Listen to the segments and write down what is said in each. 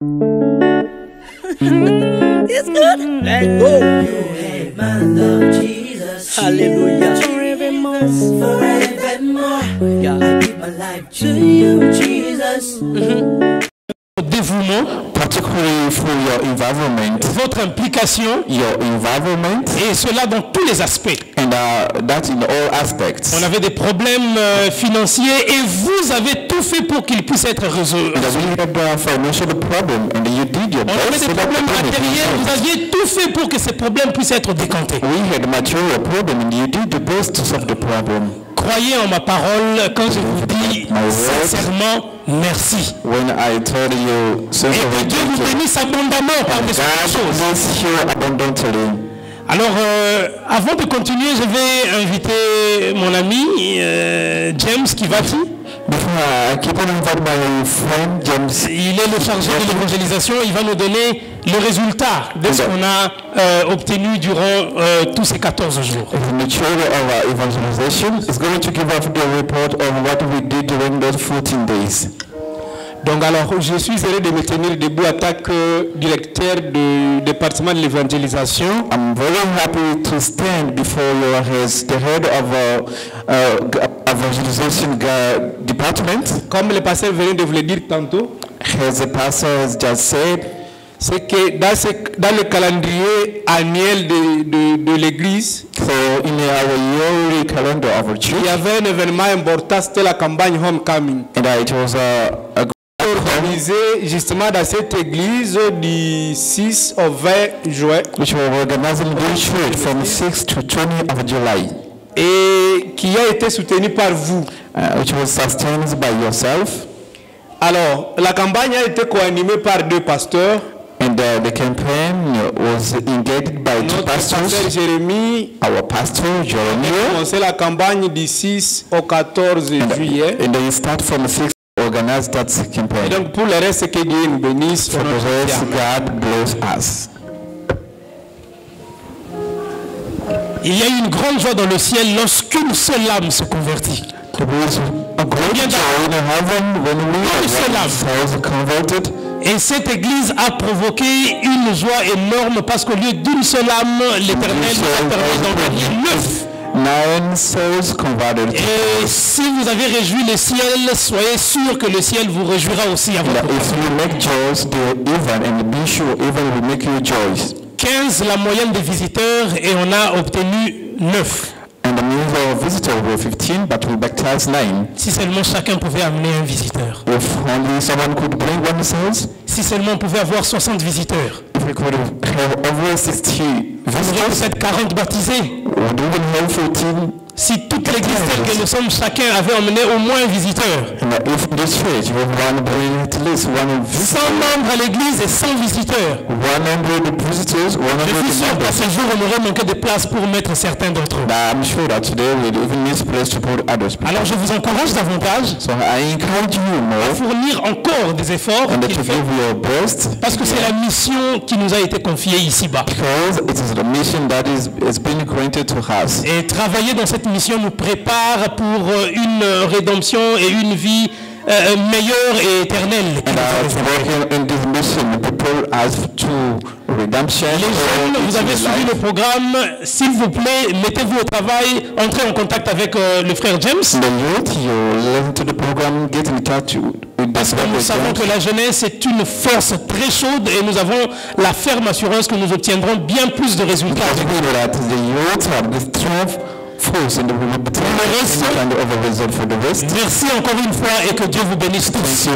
It's good. Let go. You had my love, Jesus. Hallelujah. Forevermore. Yeah. I give my life to you, Jesus. Dévouement, particularly for your environment, votre implication, your environment, et cela dans tous les aspects. And that in all aspects. On avait des problèmes financiers et vous avez tout fait pour qu'ils puissent être résolus. On avait des problèmes matériels, vous aviez tout fait pour que ces problèmes puissent être décantés. We had material problem and you did the best to solve the problem. Croyez en ma parole quand je vous dis sincèrement merci. When I told you, et que Dieu vous bénisse abondamment par des choses. Alors, avant de continuer, je vais inviter mon ami James Kivati. Il est le chargé de l'évangélisation. Il va nous donner le résultat de ce qu'on a obtenu durant tous ces 14 jours. Donc alors, je suis heureux de me tenir debout en tant que directeur du département de l'évangélisation. I'm very happy to stand before you as the head of evangelization department. Comme le pasteur venait de vous le dire tantôt, as the pastor has just said, c'est que dans le calendrier annuel de l'église, in our yearly calendar of our church, il y avait un événement important, c'était la campagne Homecoming. And it was organisé justement dans cette église du 6 au 20 juin. Which were organized in the church from 6 to 20 of July. Et qui a été soutenu par vous. Which was sustained by yourself. Alors, la campagne a été co-animée par deux pasteurs. And the campaign was engaged by two pastors. Jérémie, our pastor Jeremy. On a commencé la campagne du 6 au 14 juillet. And they start from 6 organize that campaign. Et donc pour le reste, que Dieu nous bénisse. For the rest, God bless us. Il y a une grande joie dans le ciel lorsqu'une seule âme se convertit. Et cette église a provoqué une joie énorme parce qu'au lieu d'une seule âme, l'Éternel nous a permis d'en gagner 9. Et si vous avez réjoui le ciel, soyez sûr que le ciel vous réjouira aussi à votre tour. 15 la moyenne des visiteurs et on a obtenu 9. And the number of visitors were 15, but we baptized 9. Si seulement chacun pouvait amener un visiteur. If only someone could bring one souls. Si seulement on pouvait avoir 60 visiteurs. If we could have over 60 visitors. Peut-être 40 baptisés. Would even have 14. Si toute l'église telle que nous sommes, chacun avait emmené au moins un visiteur. 100 membres à l'église et 100 visiteurs. Je suis sûr qu'à ce jour, on aurait manqué de place pour mettre certains d'entre eux. Alors je vous encourage davantage à fournir encore des efforts parce que c'est la mission qui nous a été confiée ici-bas. Et travailler dans cette mission nous prépare pour une rédemption et une vie meilleure et éternelle. Les jeunes, vous avez suivi le programme, s'il vous plaît, mettez-vous au travail, entrez en contact avec le frère James. Parce que nous savons que la jeunesse est une force très chaude et nous avons la ferme assurance que nous obtiendrons bien plus de résultats. Merci encore une fois et que Dieu vous bénisse tous.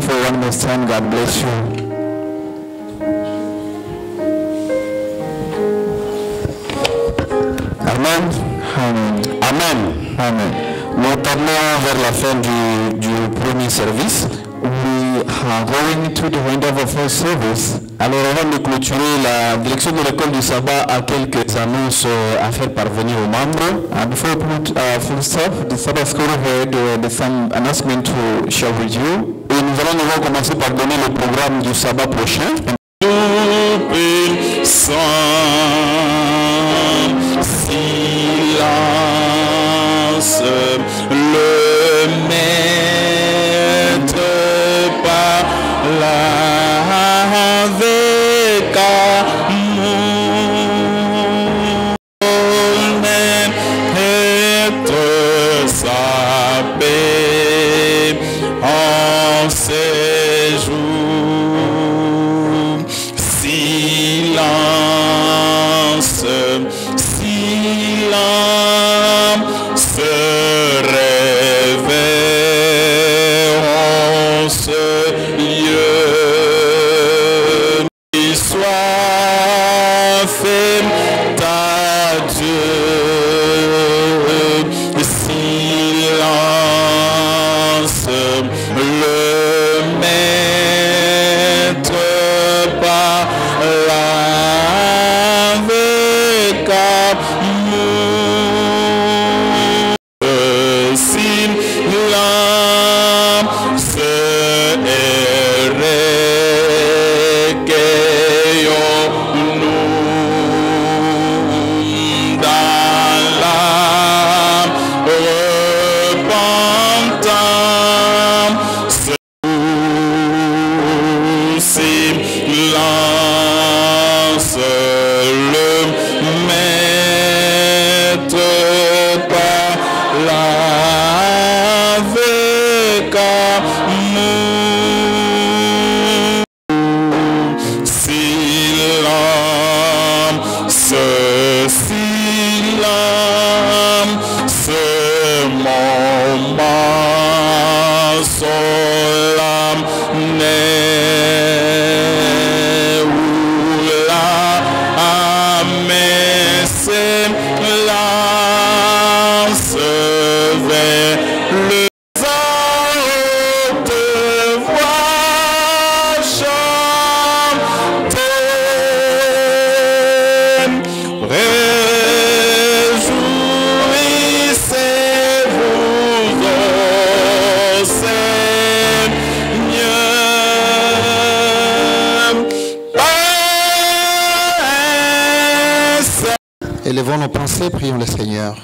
Amen. Amen. Amen. Amen. Nous parlons vers la fin du premier service. We are going to the end of the first service. Alors avant de clôturer, la direction de l'école du sabbat a quelques annonces à faire parvenir aux membres. Before we put full stop, the Sabbath School had some announcement to share with you. Et nous allons commencer par donner le programme du sabbat prochain. Silence, le maître par la le maître par avec amour. Silence, moment solennel où la messe lance vers le haute voix chanter. Élevons nos pensées, prions le Seigneur.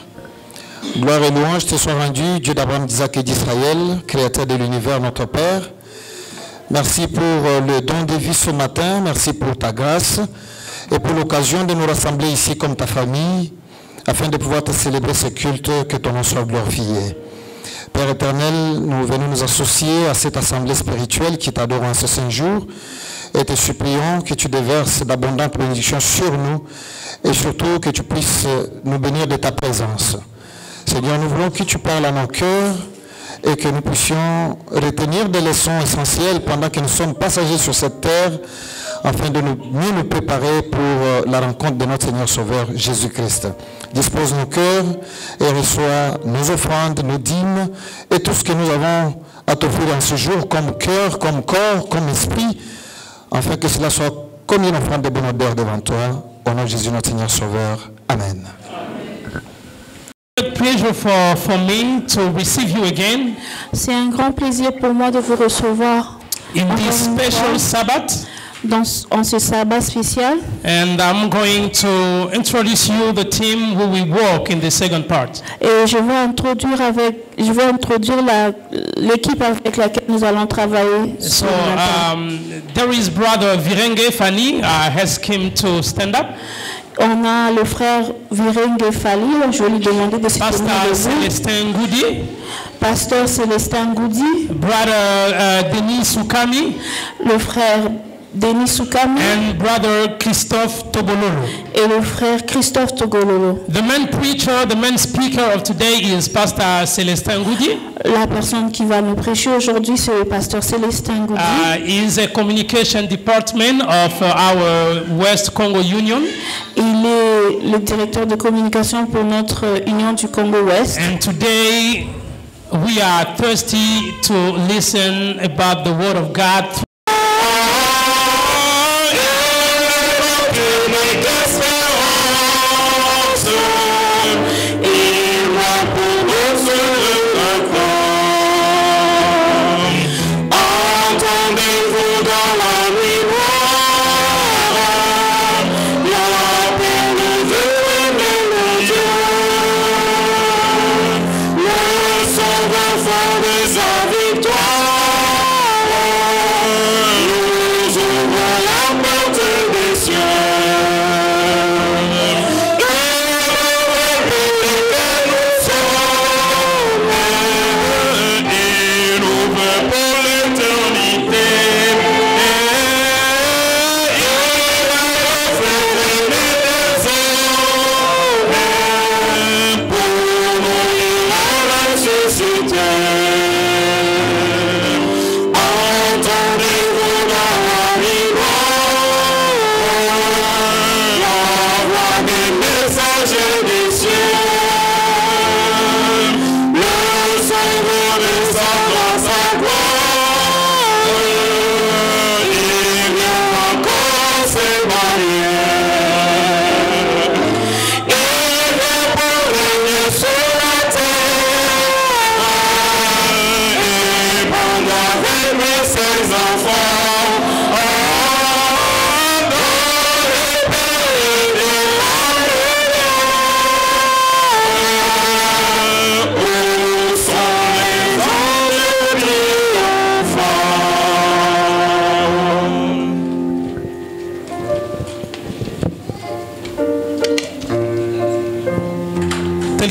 Gloire et louange te soient rendues, Dieu d'Abraham, d'Isaac et d'Israël, créateur de l'univers, notre Père. Merci pour le don de vie ce matin, merci pour ta grâce et pour l'occasion de nous rassembler ici comme ta famille, afin de pouvoir te célébrer ce culte, que ton nom soit glorifié. Père éternel, nous venons nous associer à cette assemblée spirituelle qui t'adore en ce saint jour et te supplions que tu déverses d'abondantes bénédictions sur nous et surtout que tu puisses nous bénir de ta présence. Seigneur, nous voulons que tu parles à nos cœurs et que nous puissions retenir des leçons essentielles pendant que nous sommes passagers sur cette terre afin de mieux nous préparer pour la rencontre de notre Seigneur Sauveur Jésus-Christ. Dispose nos cœurs et reçois nos offrandes, nos dîmes et tout ce que nous avons à t'offrir en ce jour comme cœur, comme corps, comme esprit, afin que cela soit comme une offrande de bonne odeur devant toi. Au nom de Jésus notre Seigneur Sauveur. Amen. C'est un grand plaisir pour moi de vous recevoir in this special Sabbath. En ce sabbat spécial. And I'm going to introduce you the team who will work in the second part. Et je vais introduire l'équipe avec laquelle nous allons travailler. So there is brother Virenge Fani. I ask him to stand up. On a le frère Virenge Fali. Je vais lui demander de se tenir debout. Pasteur Célestin Goudi. Pasteur Célestin Goudi. Brother Denis Soukami. Le frère Denis Soukami. And brother Christophe Togololo. Et le frère Christophe Togololo. The main preacher, the main speaker of today is Pastor Célestin Goudi. La personne qui va nous prêcher aujourd'hui, c'est le pasteur Célestin Goudi. He is a communication department of our West Congo Union. Il est le directeur de communication pour notre Union du Congo-Ouest. And today we are thirsty to listen about the Word of God.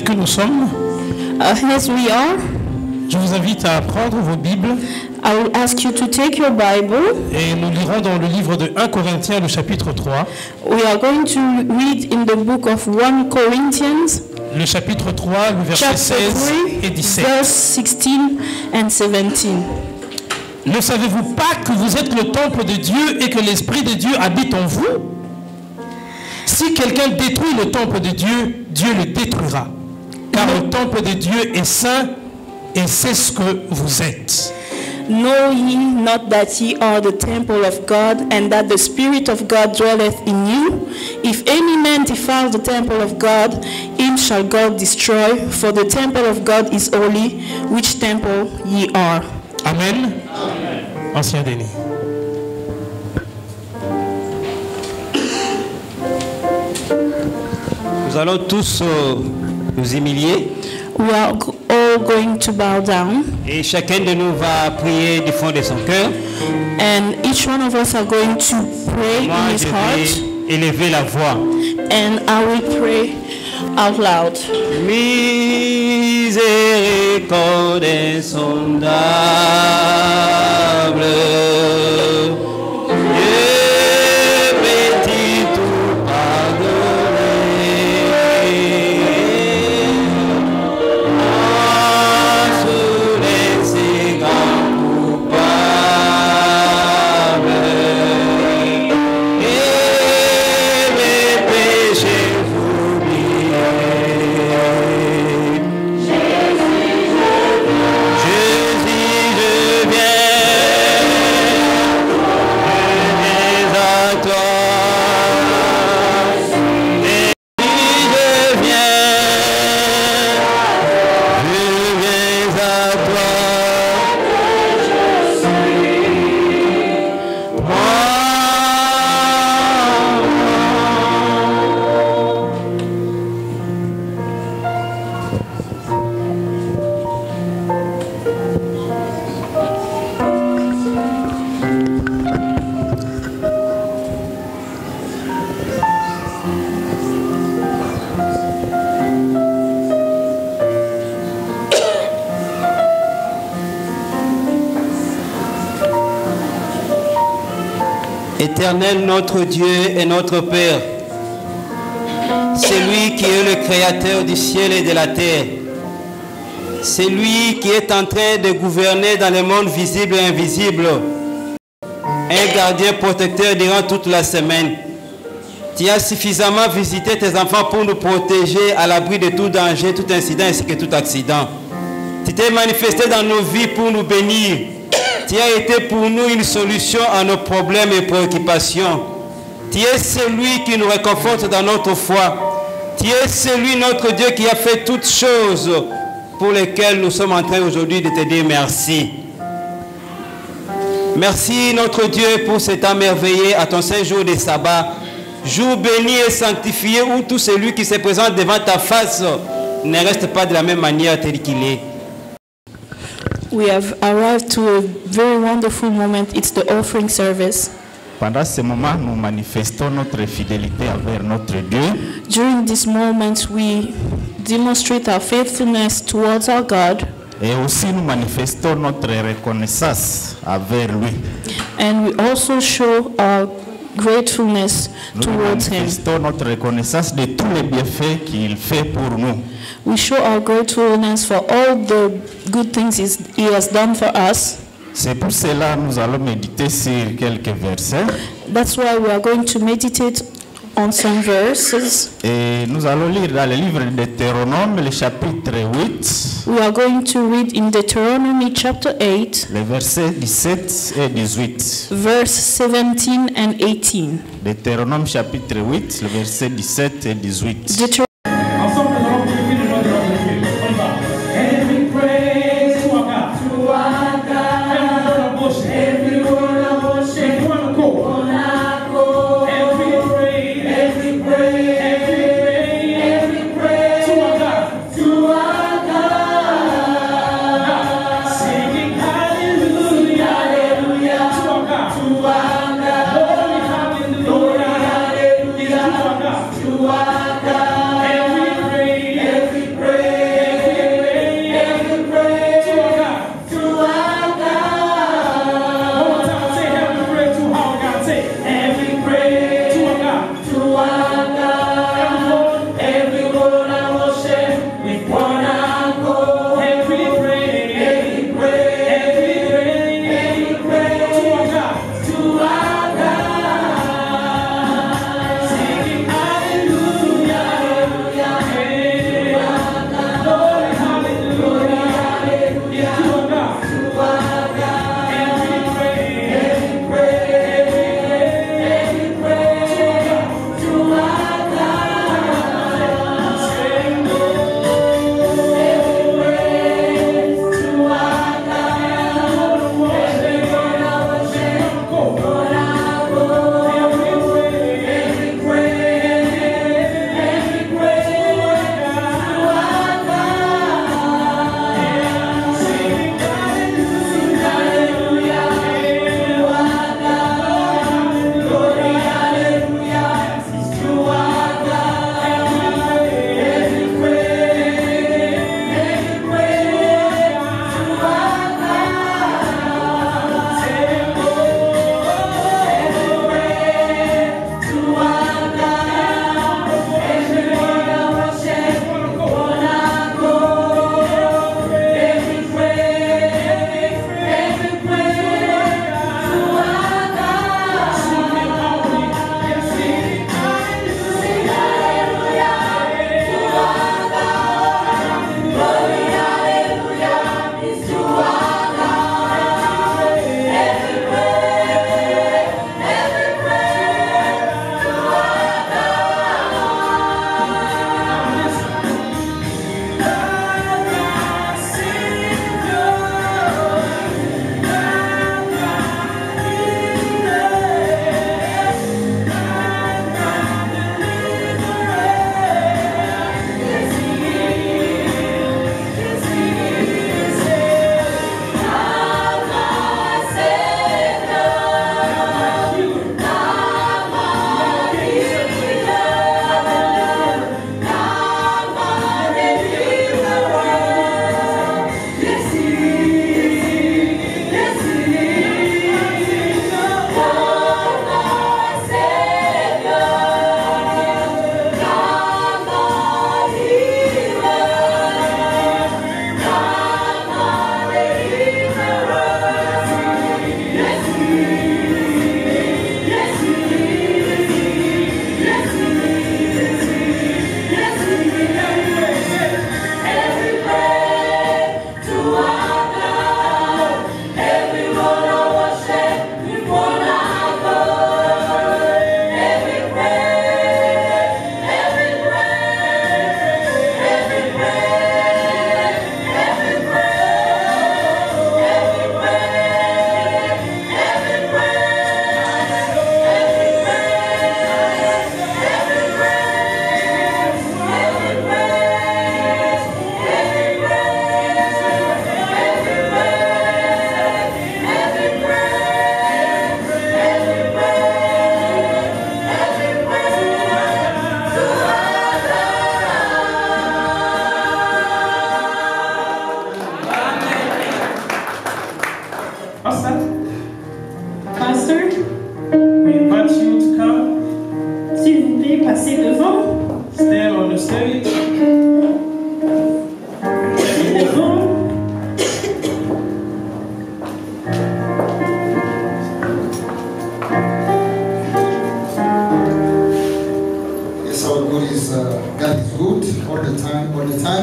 que nous sommes, as we are, je vous invite à prendre vos Bibles I will ask you to take your Bible. et nous lirons dans le livre de 1 Corinthiens, le chapitre 3. We are going to read in the book of 1 Corinthians, Le chapitre 3, le verset chapter 16 et 3, 17. verse 16 and 17. Ne savez-vous pas que vous êtes le temple de Dieu et que l'Esprit de Dieu habite en vous? Si quelqu'un détruit le temple de Dieu, Dieu le détruira. Car le temple de Dieu est saint et c'est ce que vous êtes. Know ye not that ye are the temple of God, and that the Spirit of God dwelleth in you? If any man defile the temple of God, him shall God destroy, for the temple of God is holy, which temple ye are. Amen. Ancien Denis. Nous allons tous nous humilier. We are all going to bow down, Et chacun de nous va prier du fond de son cœur. and each one of us are going to pray Moi, in his je heart, vais élever la voix. and I will pray out loud. Miséricorde insondable. Dieu peut-il tout pardonner? Sous les si grands coupables et mes péchés oubliés. Jésus, je viens à toi. Jésus, je viens à toi. Éternel notre Dieu et notre Père, c'est lui qui est le créateur du ciel et de la terre. C'est lui qui est en train de gouverner dans le monde visible et invisible. Un gardien protecteur durant toute la semaine. Tu as suffisamment visité tes enfants pour nous protéger à l'abri de tout danger, tout incident ainsi que tout accident. Tu t'es manifesté dans nos vies pour nous bénir. Tu as été pour nous une solution à nos problèmes et préoccupations. Tu es celui qui nous réconforte dans notre foi. Tu es celui, notre Dieu, qui a fait toutes choses pour lesquelles nous sommes en train aujourd'hui de te dire merci. Merci, notre Dieu, pour cet temps merveilleux à ton saint jour de sabbat. Jour béni et sanctifié où tout celui qui se présente devant ta face ne reste pas de la même manière tel qu'il est. We have arrived to a very wonderful moment. It's the offering service. Pendant ce moment, nous manifestons notre fidélité envers notre Dieu. During this moment, we demonstrate our faithfulness towards our God, Et aussi nous manifestons notre reconnaissance envers lui. and we also show our gratefulness Nous towards Him. manifestons notre reconnaissance de tous les bienfaits qu'il fait pour nous. We show our gratefulness for all the good things He has done for us. C'est pour cela que nous allons méditer sur quelques versets. That's why we are going to meditate on some verses. Et nous allons lire dans le livre de Deutéronome, le chapitre 8, We are going to read in Deuteronomy chapter 8, les versets 17 et 18. verse 17 and 18. Deutéronome chapitre 8, le verset 17 et 18. Ensemble, nous allons prier le nom de notre Dieu. On y va. Every praise to our God. Everyone worship. Everyone go. Every praise to our God. Singing hallelujah to our God. Glory hallelujah to our God.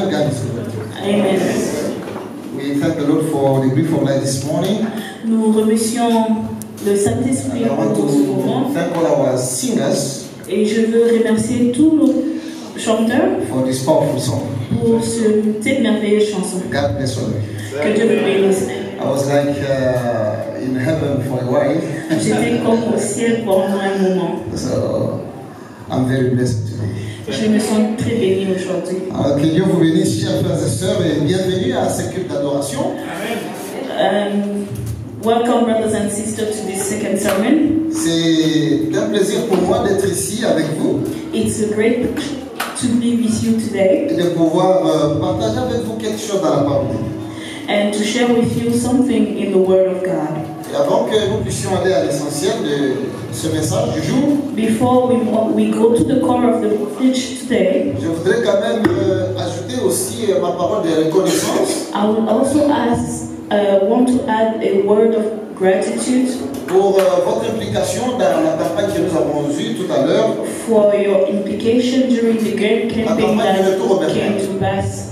Seigneur garde ses ouvertures. Amen. We thank the Lord for the gift of life this morning. Nous remercions le Saint-Esprit I want pour ce moment. to thank all our singers Et je veux remercier tous nos chanteurs for this powerful song. pour cette merveilleuse chanson. God bless all of you. Que Dieu vous bénisse. I was like in heaven for a while, J'étais comme au ciel pendant un moment. so I'm very blessed today. Je me sens très bénie aujourd'hui. Alors, que Dieu vous bénisse, chers frères et sœurs, et bienvenue à ce culte d'adoration. Welcome, brothers and sisters, to this second sermon. C'est un plaisir pour moi d'être ici avec vous It's a great to be with you today et de pouvoir partager avec vous quelque chose dans la parole. and to share with you something in the Word of God. Et avant que nous puissions aller à l'essentiel de ce message du jour, Before we go to the core of the message today, je voudrais quand même ajouter aussi ma parole de reconnaissance I would also want to add a word of gratitude pour votre implication dans la campagne que nous avons eue tout à l'heure. for your implication during the great campaign that came to pass.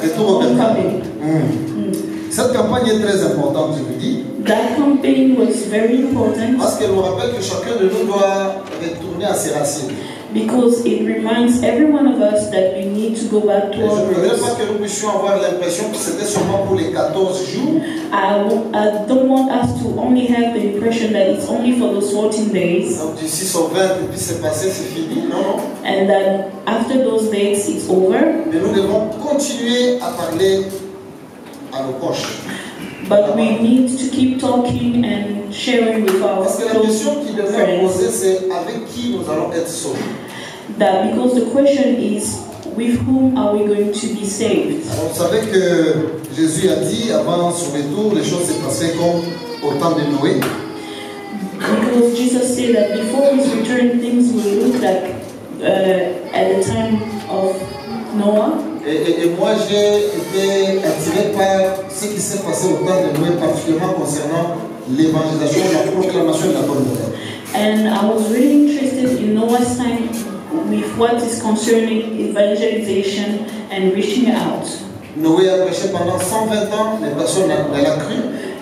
Retour au Berlin. Homecoming. Cette campagne est très importante, je vous dis, That campaign was very important parce qu'elle nous rappelle que chacun de nous doit retourner à ses racines. because it reminds every one of us that we need to go back Et to je our ne voudrais roots. pas que nous puissions avoir l'impression que c'était seulement pour les 14 jours, I don't want us to only have the impression that it's only for those 14 days donc du 6 au 20, et puis c'est passé, c'est fini. Non, non. and that after those days it's over. Mais nous devons continuer à parler à nos proches. But we need to keep talking and sharing with our Parce que la close question qui devrait friends. poser, c'est avec qui nous allons être sauvés. That because the question is, with whom are we going to be saved? Alors vous savez que Jésus a dit avant son retour, les choses s'est passées comme au temps de Noé. Because Jesus said that before his return, things will look like at the time of Noah. Et moi, j'ai été attiré par ce qui s'est passé au temps de Noé, particulièrement concernant l'évangélisation, la proclamation de la bonne nouvelle. And I was really interested in Noah's time with what is concerning evangelization and reaching out. Noé a prêché pendant 120 ans, les personnes ne l'a cru.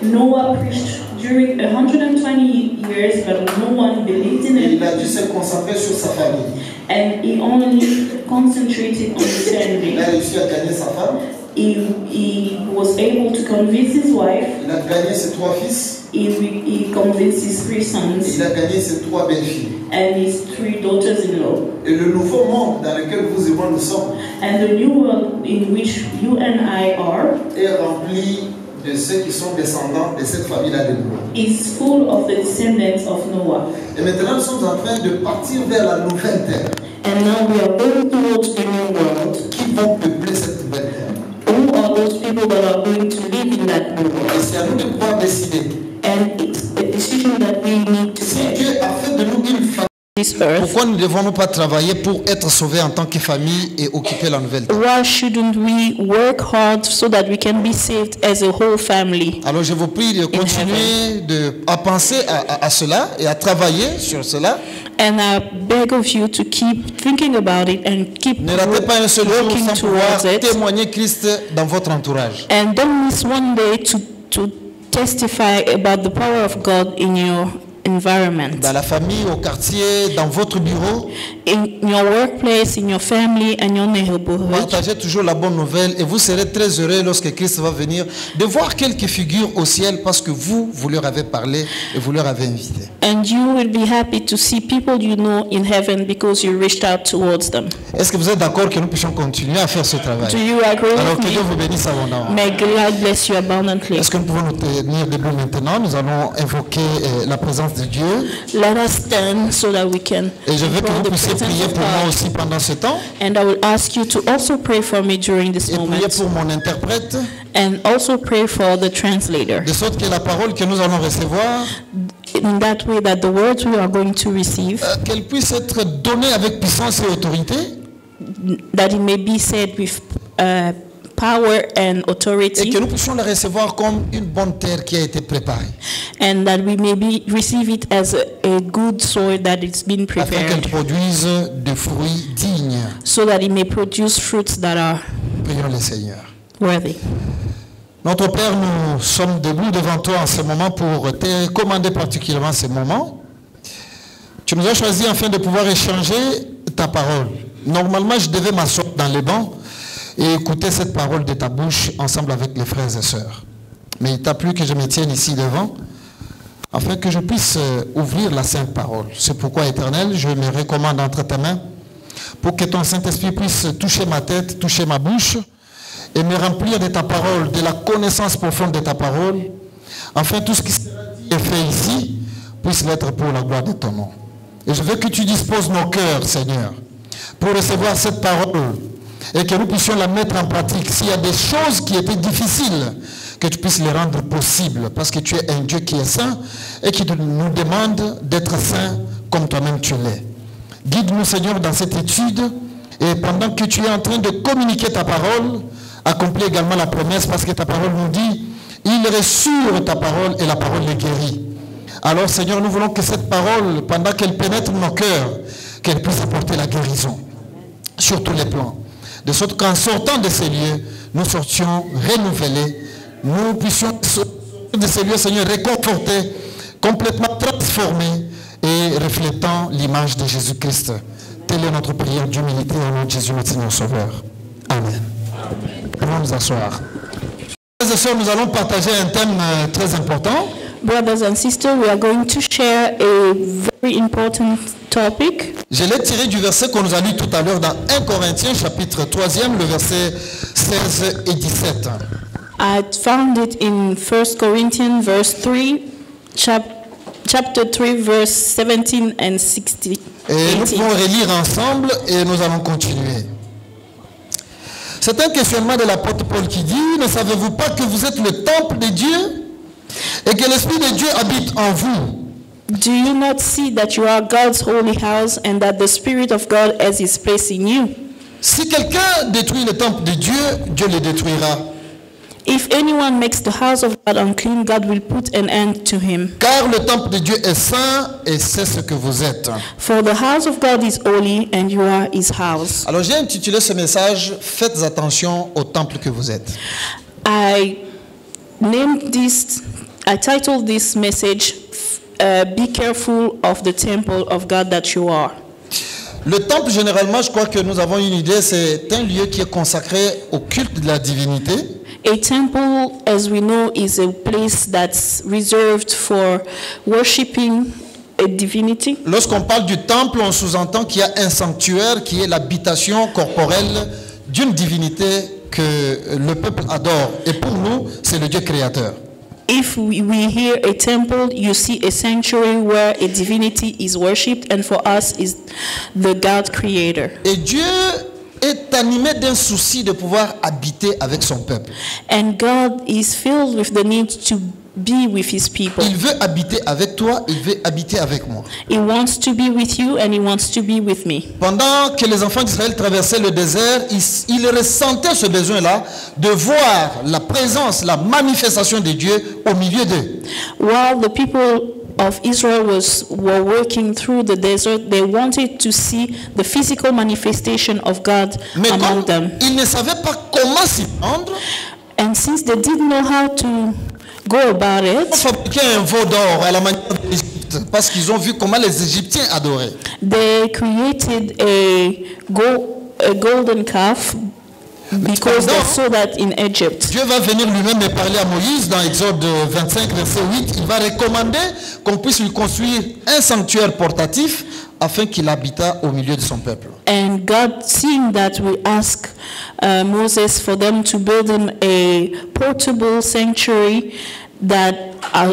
Noah preached during 120 years, but no one believed in Et him. il a dû se concentrer sur sa famille. And he only concentrated on his Il family. a réussi à gagner sa femme, He was able to convince his wife. il a gagné ses 3 fils, He convinced his 3 et sons il a gagné ses 3 belles-filles. and his 3 daughters-in-law. Et le nouveau monde dans lequel vous et moi nous sommes And the new world in which you and I are est rempli de ceux qui sont descendants de cette famille-là de Noé. is full of the descendants of Noah. Et maintenant, nous sommes en train de partir vers la nouvelle terre. And now we are going towards the new world. Qui vont peupler cette nouvelle terre? Who are those people that are going to live in that new Et world? c'est à nous de pouvoir décider. And it's a decision that we need to Si make. Dieu a fait de nous une famille, This earth. pourquoi ne devons-nous pas travailler pour être sauvés en tant que famille et occuper la nouvelle terre? Why shouldn't we work hard so that we can be saved as a whole family? Alors je vous prie de continuer à penser à cela et à travailler sur cela. And I beg of you to keep thinking about it and keep Ne ratez pas un seul jour working sans pouvoir towards it. témoigner Christ dans votre entourage. And don't miss one day to testify about the power of God in your environment, Dans la famille, au quartier, dans votre bureau, in your workplace, in your family, and your neighborhood. partagez toujours la bonne nouvelle et vous serez très heureux lorsque Christ va venir de voir quelques figures au ciel parce que vous leur avez parlé et vous leur avez invité. And you will be happy to see people you know in heaven because you reached out towards them. Est-ce que vous êtes d'accord que nous puissions continuer à faire ce travail? Do you agree Alors que with Dieu me? vous bénisse abondamment. May God bless you abundantly. Est-ce que nous pouvons nous tenir debout maintenant? Nous allons invoquer la présence de Dieu. Let us stand so that we can Et je veux que invoke vous the puissiez presence prier of pour moi God. aussi pendant ce temps. And I will ask you to also pray for me during this Et prier moment. pour mon interprète. And also pray for the translator. De sorte que la parole que nous allons recevoir, In that way that the words we are going to receive, qu'elle puisse être donnée avec puissance et autorité. that it may be said with power and et authority, que nous puissions le recevoir comme une bonne terre qui a été préparée, and that we may receive it as a good soil that it's been afin qu'elle prepared, produise des fruits dignes. so that it may produce fruits that are Prions le Seigneur. worthy. Notre Père, nous sommes debout devant toi en ce moment pour te recommander particulièrement ce moment. Tu nous as choisis afin de pouvoir échanger ta parole. Normalement, je devais m'asseoir dans les bancs et écouter cette parole de ta bouche ensemble avec les frères et sœurs. Mais il t'a plu que je me tienne ici devant afin que je puisse ouvrir la sainte parole. C'est pourquoi, Éternel, je me recommande entre tes mains pour que ton Saint-Esprit puisse toucher ma tête, toucher ma bouche et me remplir de ta parole, de la connaissance profonde de ta parole, afin tout ce qui sera dit et fait ici puisse l'être pour la gloire de ton nom. Et je veux que tu disposes nos cœurs, Seigneur, pour recevoir cette parole et que nous puissions la mettre en pratique. S'il y a des choses qui étaient difficiles, que tu puisses les rendre possibles, parce que tu es un Dieu qui est saint et qui nous demande d'être saint comme toi-même tu l'es. Guide-nous, Seigneur, dans cette étude, et pendant que tu es en train de communiquer ta parole, accomplis également la promesse, parce que ta parole nous dit, il ressure ta parole et la parole les guérit. Alors, Seigneur, nous voulons que cette parole, pendant qu'elle pénètre nos cœurs, qu'elle puisse apporter la guérison sur tous les plans. De sorte qu'en sortant de ces lieux, nous sortions renouvelés, nous puissions sortir de ces lieux, Seigneur, réconfortés, complètement transformés et reflétant l'image de Jésus-Christ. Telle est notre prière d'humilité au nom de Jésus, notre Seigneur Sauveur. Amen. Allons nous asseoir. Frères et sœurs, nous allons partager un thème très important. Brothers and sisters, we are going to share a very important topic. Je l'ai tiré du verset qu'on nous a lu tout à l'heure dans 1 Corinthiens, chapitre 3e, le verset 16 et 17. I found it in 1 Corinthians verse 3, chapter 3, verse 17 and 16. Et nous pouvons relire ensemble et nous allons continuer. C'est un questionnement de l'apôtre Paul qui dit, ne savez-vous pas que vous êtes le temple de Dieu et que l'Esprit de Dieu habite en vous? Do you not see that you are God's holy house and that the Spirit of God has his place in you? Si quelqu'un détruit le temple de Dieu, Dieu le détruira. If anyone makes the house of God unclean, God will put an end to him. Car le temple de Dieu est saint et c'est ce que vous êtes. For the house of God is holy and you are his house. Alors j'ai intitulé ce message, faites attention au temple que vous êtes. I titled this message, Be careful of the temple of God that you are. Le temple, généralement, je crois que nous avons une idée, c'est un lieu qui est consacré au culte de la divinité. A temple, as we know, is a place that's reserved for worshiping a divinity. Lorsqu'on parle du temple, on sous-entend qu'il y a un sanctuaire qui est l'habitation corporelle d'une divinité que le peuple adore. Et pour nous, c'est le Dieu créateur. If we hear a temple, you see a sanctuary where a divinity is worshipped, and for us is the God creator. Et Dieu est animé d'un souci de pouvoir habiter avec son peuple. And God is filled with the need to be with his people. Il veut habiter avec toi, il veut habiter avec moi. He wants to be with you and he wants to be with me. Pendant que les enfants d'Israël traversaient le désert, ils ressentaient ce besoin-là de voir la présence, la manifestation de Dieu au milieu d'eux. While the people of Israel were working through the desert, they wanted to see the physical manifestation of God Mais among them. ils ne savaient pas comment s'y prendre, And since they didn't know how to go about ils ont it, fabriqué un veau d'or à la manière de l'Égypte, parce qu'ils ont vu comment les Égyptiens adoraient. they created a golden calf because they saw that in Egypt. Dieu va venir lui-même et parler à Moïse dans Exode 25, verset 8. Il va recommander qu'on puisse lui construire un sanctuaire portatif afin qu'il habitât au milieu de son peuple. And God, seeing that, we ask Moses for them to build him a portable sanctuary that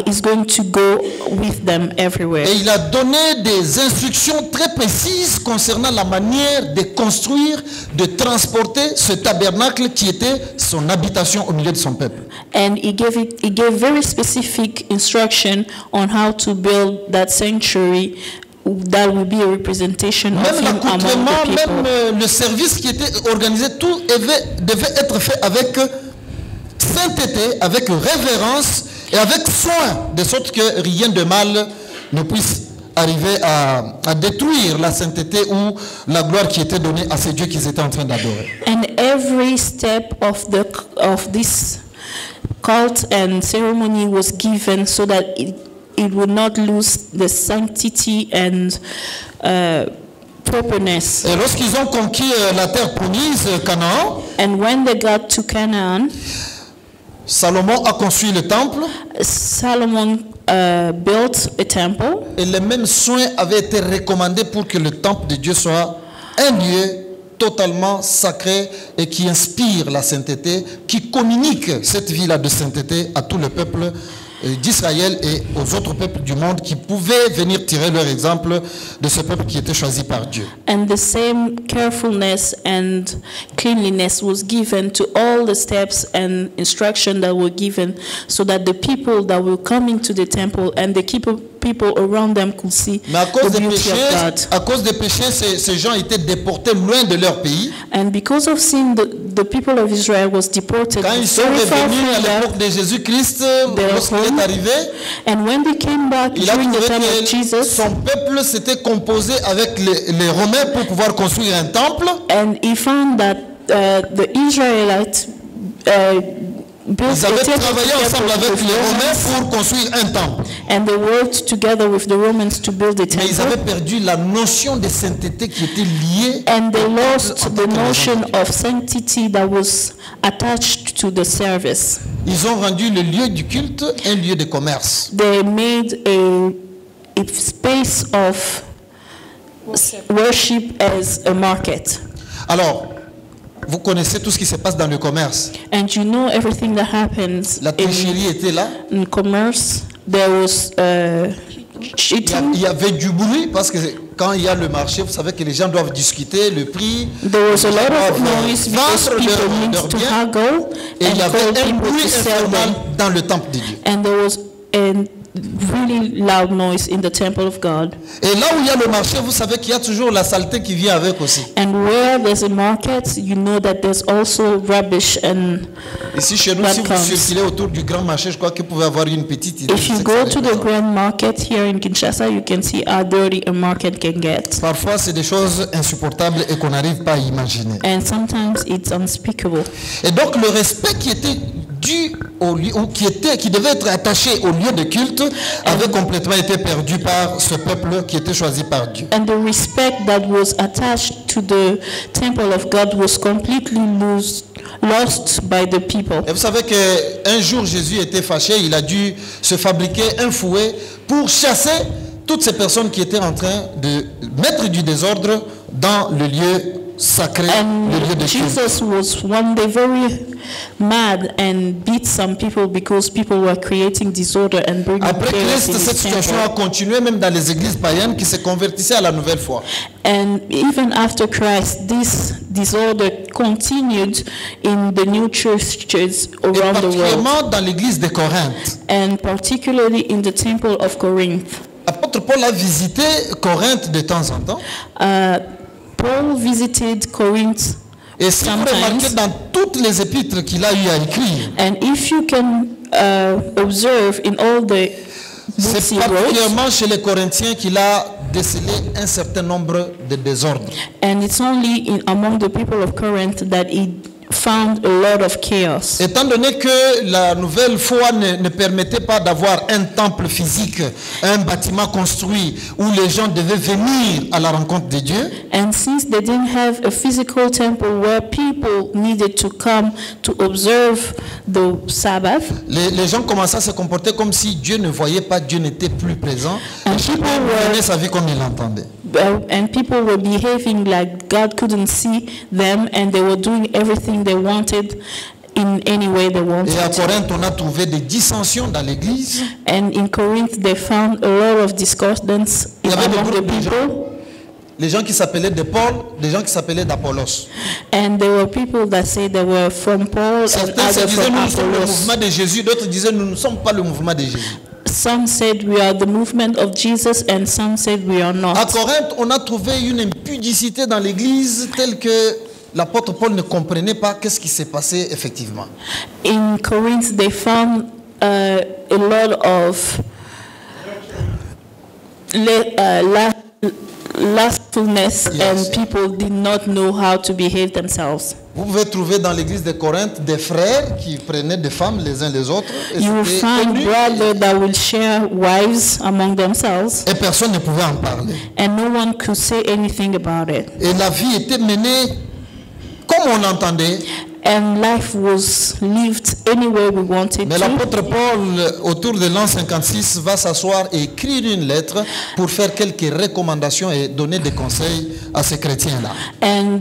is going to go with them everywhere. Et il a donné des instructions très précises concernant la manière de construire, de transporter ce tabernacle qui était son habitation au milieu de son peuple. And he gave very specific instruction on how to build that sanctuary that will be a representation of Même him among l'accoutrement, the people. même le service qui était organisé, tout devait être fait avec sainteté, avec révérence et avec soin, de sorte que rien de mal ne puisse arriver à détruire la sainteté ou la gloire qui était donnée à ces dieux qu'ils étaient en train d'adorer. And every step of this cult and ceremony was given so that it would not lose the sanctity and properness. Et lorsqu'ils ont conquis la terre promise, Canaan, And when they got to Canaan, Salomon a construit le temple Solomon built a temple, et les mêmes soins avaient été recommandés pour que le temple de Dieu soit un lieu totalement sacré et qui inspire la sainteté, qui communique cette vie-là de sainteté à tout le peuple d'Israël et aux autres peuples du monde qui pouvaient venir tirer leur exemple de ce peuple qui était choisi par Dieu. and the same carefulness and cleanliness was given to all the steps and instruction that were given, so that the people that were coming to the temple and the people around them could see Mais à cause the des beauty of péchés, God. ces gens étaient déportés loin de leur pays. And because of sin, the people of Israel was deported Quand ils sont very far revenus à from l'époque there. de Jésus-Christ, Their lorsqu'il home. est arrivé, And when they came back il a during the trouvé time of que Jesus, son peuple s'était composé avec les Romains pour pouvoir construire un temple. and he found that the Israelites built Ils a avaient temple travaillé ensemble together avec with les Romains Romans, pour construire un temple. and they worked together with the Romans to build the Mais ils avaient temple. perdu la notion de sainteté qui était liée And they lost en the tant que notion maison de Dieu. of sanctity that was attached to the service. Ils ont rendu le lieu du culte un lieu de commerce. They made a space of worship as a market. Alors, vous connaissez tout ce qui se passe dans le commerce. And you know everything that happens La tricherie était là. in commerce. There was cheating. Il y avait du bruit parce que quand il y a le marché, vous savez que les gens doivent discuter le prix. There was a lot of doivent noise because vendre people need leurs to biens. haggle Et il and y avait call un people bruit to sell infernal them. dans le temple de Dieu. And there was a really loud noise in the temple of God. Et là où il y a le marché, vous savez qu'il y a toujours la saleté qui vient avec aussi. And where there's a market, you know that there's also rubbish. And Ici chez nous, That si vous comes. circulez autour du grand marché, je crois que vous pouvez avoir une petite idée. if de you ce que go ça to the représente. grand market here in Kinshasa, you can see how dirty a market can get. Parfois, c'est des choses insupportables et qu'on n'arrive pas à imaginer. And sometimes it's unspeakable. Et donc, le respect qui était dû au lieu, ou qui devait être attaché au lieu de culte, avait complètement été perdu par ce peuple qui était choisi par Dieu. And the respect that was attached to the temple of God was completely lost by the people. Et vous savez qu'un jour, Jésus était fâché, il a dû se fabriquer un fouet pour chasser toutes ces personnes qui étaient en train de mettre du désordre dans le lieu sacré, le lieu And de culte. Jesus was one day very mad and beat some people because people were creating disorder and bringing Après chaos Christ, in cette his situation a temple. continué même dans les églises païennes qui se convertissaient à la nouvelle foi. And even after Christ, this disorder continued in the new churches Et around the world, particulièrement dans l'église de Corinthe. and particularly in the temple of Corinth. Apôtre Paul a visité Corinthe de temps en temps. Paul visited Corinth Et si vous remarquez sometimes, dans toutes les épîtres qu'il a eu à écrire, and if you can observe in all the books c'est he wrote, particulièrement chez les Corinthiens qu'il a décelé un certain nombre de désordres. and it's only among the people of Corinth that he found a lot of chaos. Étant donné que la nouvelle foi ne permettait pas d'avoir un temple physique, un bâtiment construit où les gens devaient venir à la rencontre de Dieu, And since they didn't have a physical temple where people needed to come to observe the Sabbath, les gens commençaient à se comporter comme si Dieu ne voyait pas, Dieu n'était plus présent. And Et chacun people were- menait sa vie comme il l'entendait. and people were behaving like God couldn't see them, and they were doing everything they wanted in any way they Et à wanted. Corinthe, on a trouvé des dissensions dans l'église. And in Corinth, they found a lot of discordance Il y avait des among the groupes de gens. people. les gens qui s'appelaient de Paul, des gens qui s'appelaient d'Apollos. And there were people that say they were from Paul and Certains se others disaient from nous sommes le Apollos. mouvement de Jésus, d'autres disaient nous ne sommes pas le mouvement de Jésus. Some said we are the movement of Jesus and some said we are À not. Corinthe, on a trouvé une impudicité dans l'église telle que l'apôtre Paul ne comprenait pas qu'est-ce qui s'est passé effectivement. In Corinth they found a lot of lustfulness, Yes. and people did not know how to behave themselves. Vous pouvez trouver dans l'église de Corinthe des frères qui prenaient des femmes les uns les autres et, You will c'était find connu, brothers that will share wives among themselves, et personne ne pouvait en parler. and no one could say anything about it. Et la vie était menée comme on entendait. And life was lived anywhere we wanted Mais to. l'apôtre Paul, autour de l'an 56, va s'asseoir et écrire une lettre pour faire quelques recommandations et donner des conseils à ces chrétiens-là. And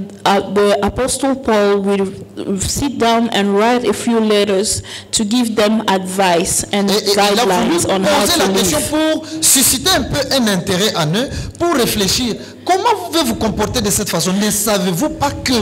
the Apostle Paul will sit down and write a few letters to give them advice and Et il a voulu guidelines on how poser to la question live. pour susciter un peu un intérêt en eux, pour réfléchir. Comment vous pouvez vous comporter de cette façon? Ne savez-vous pas que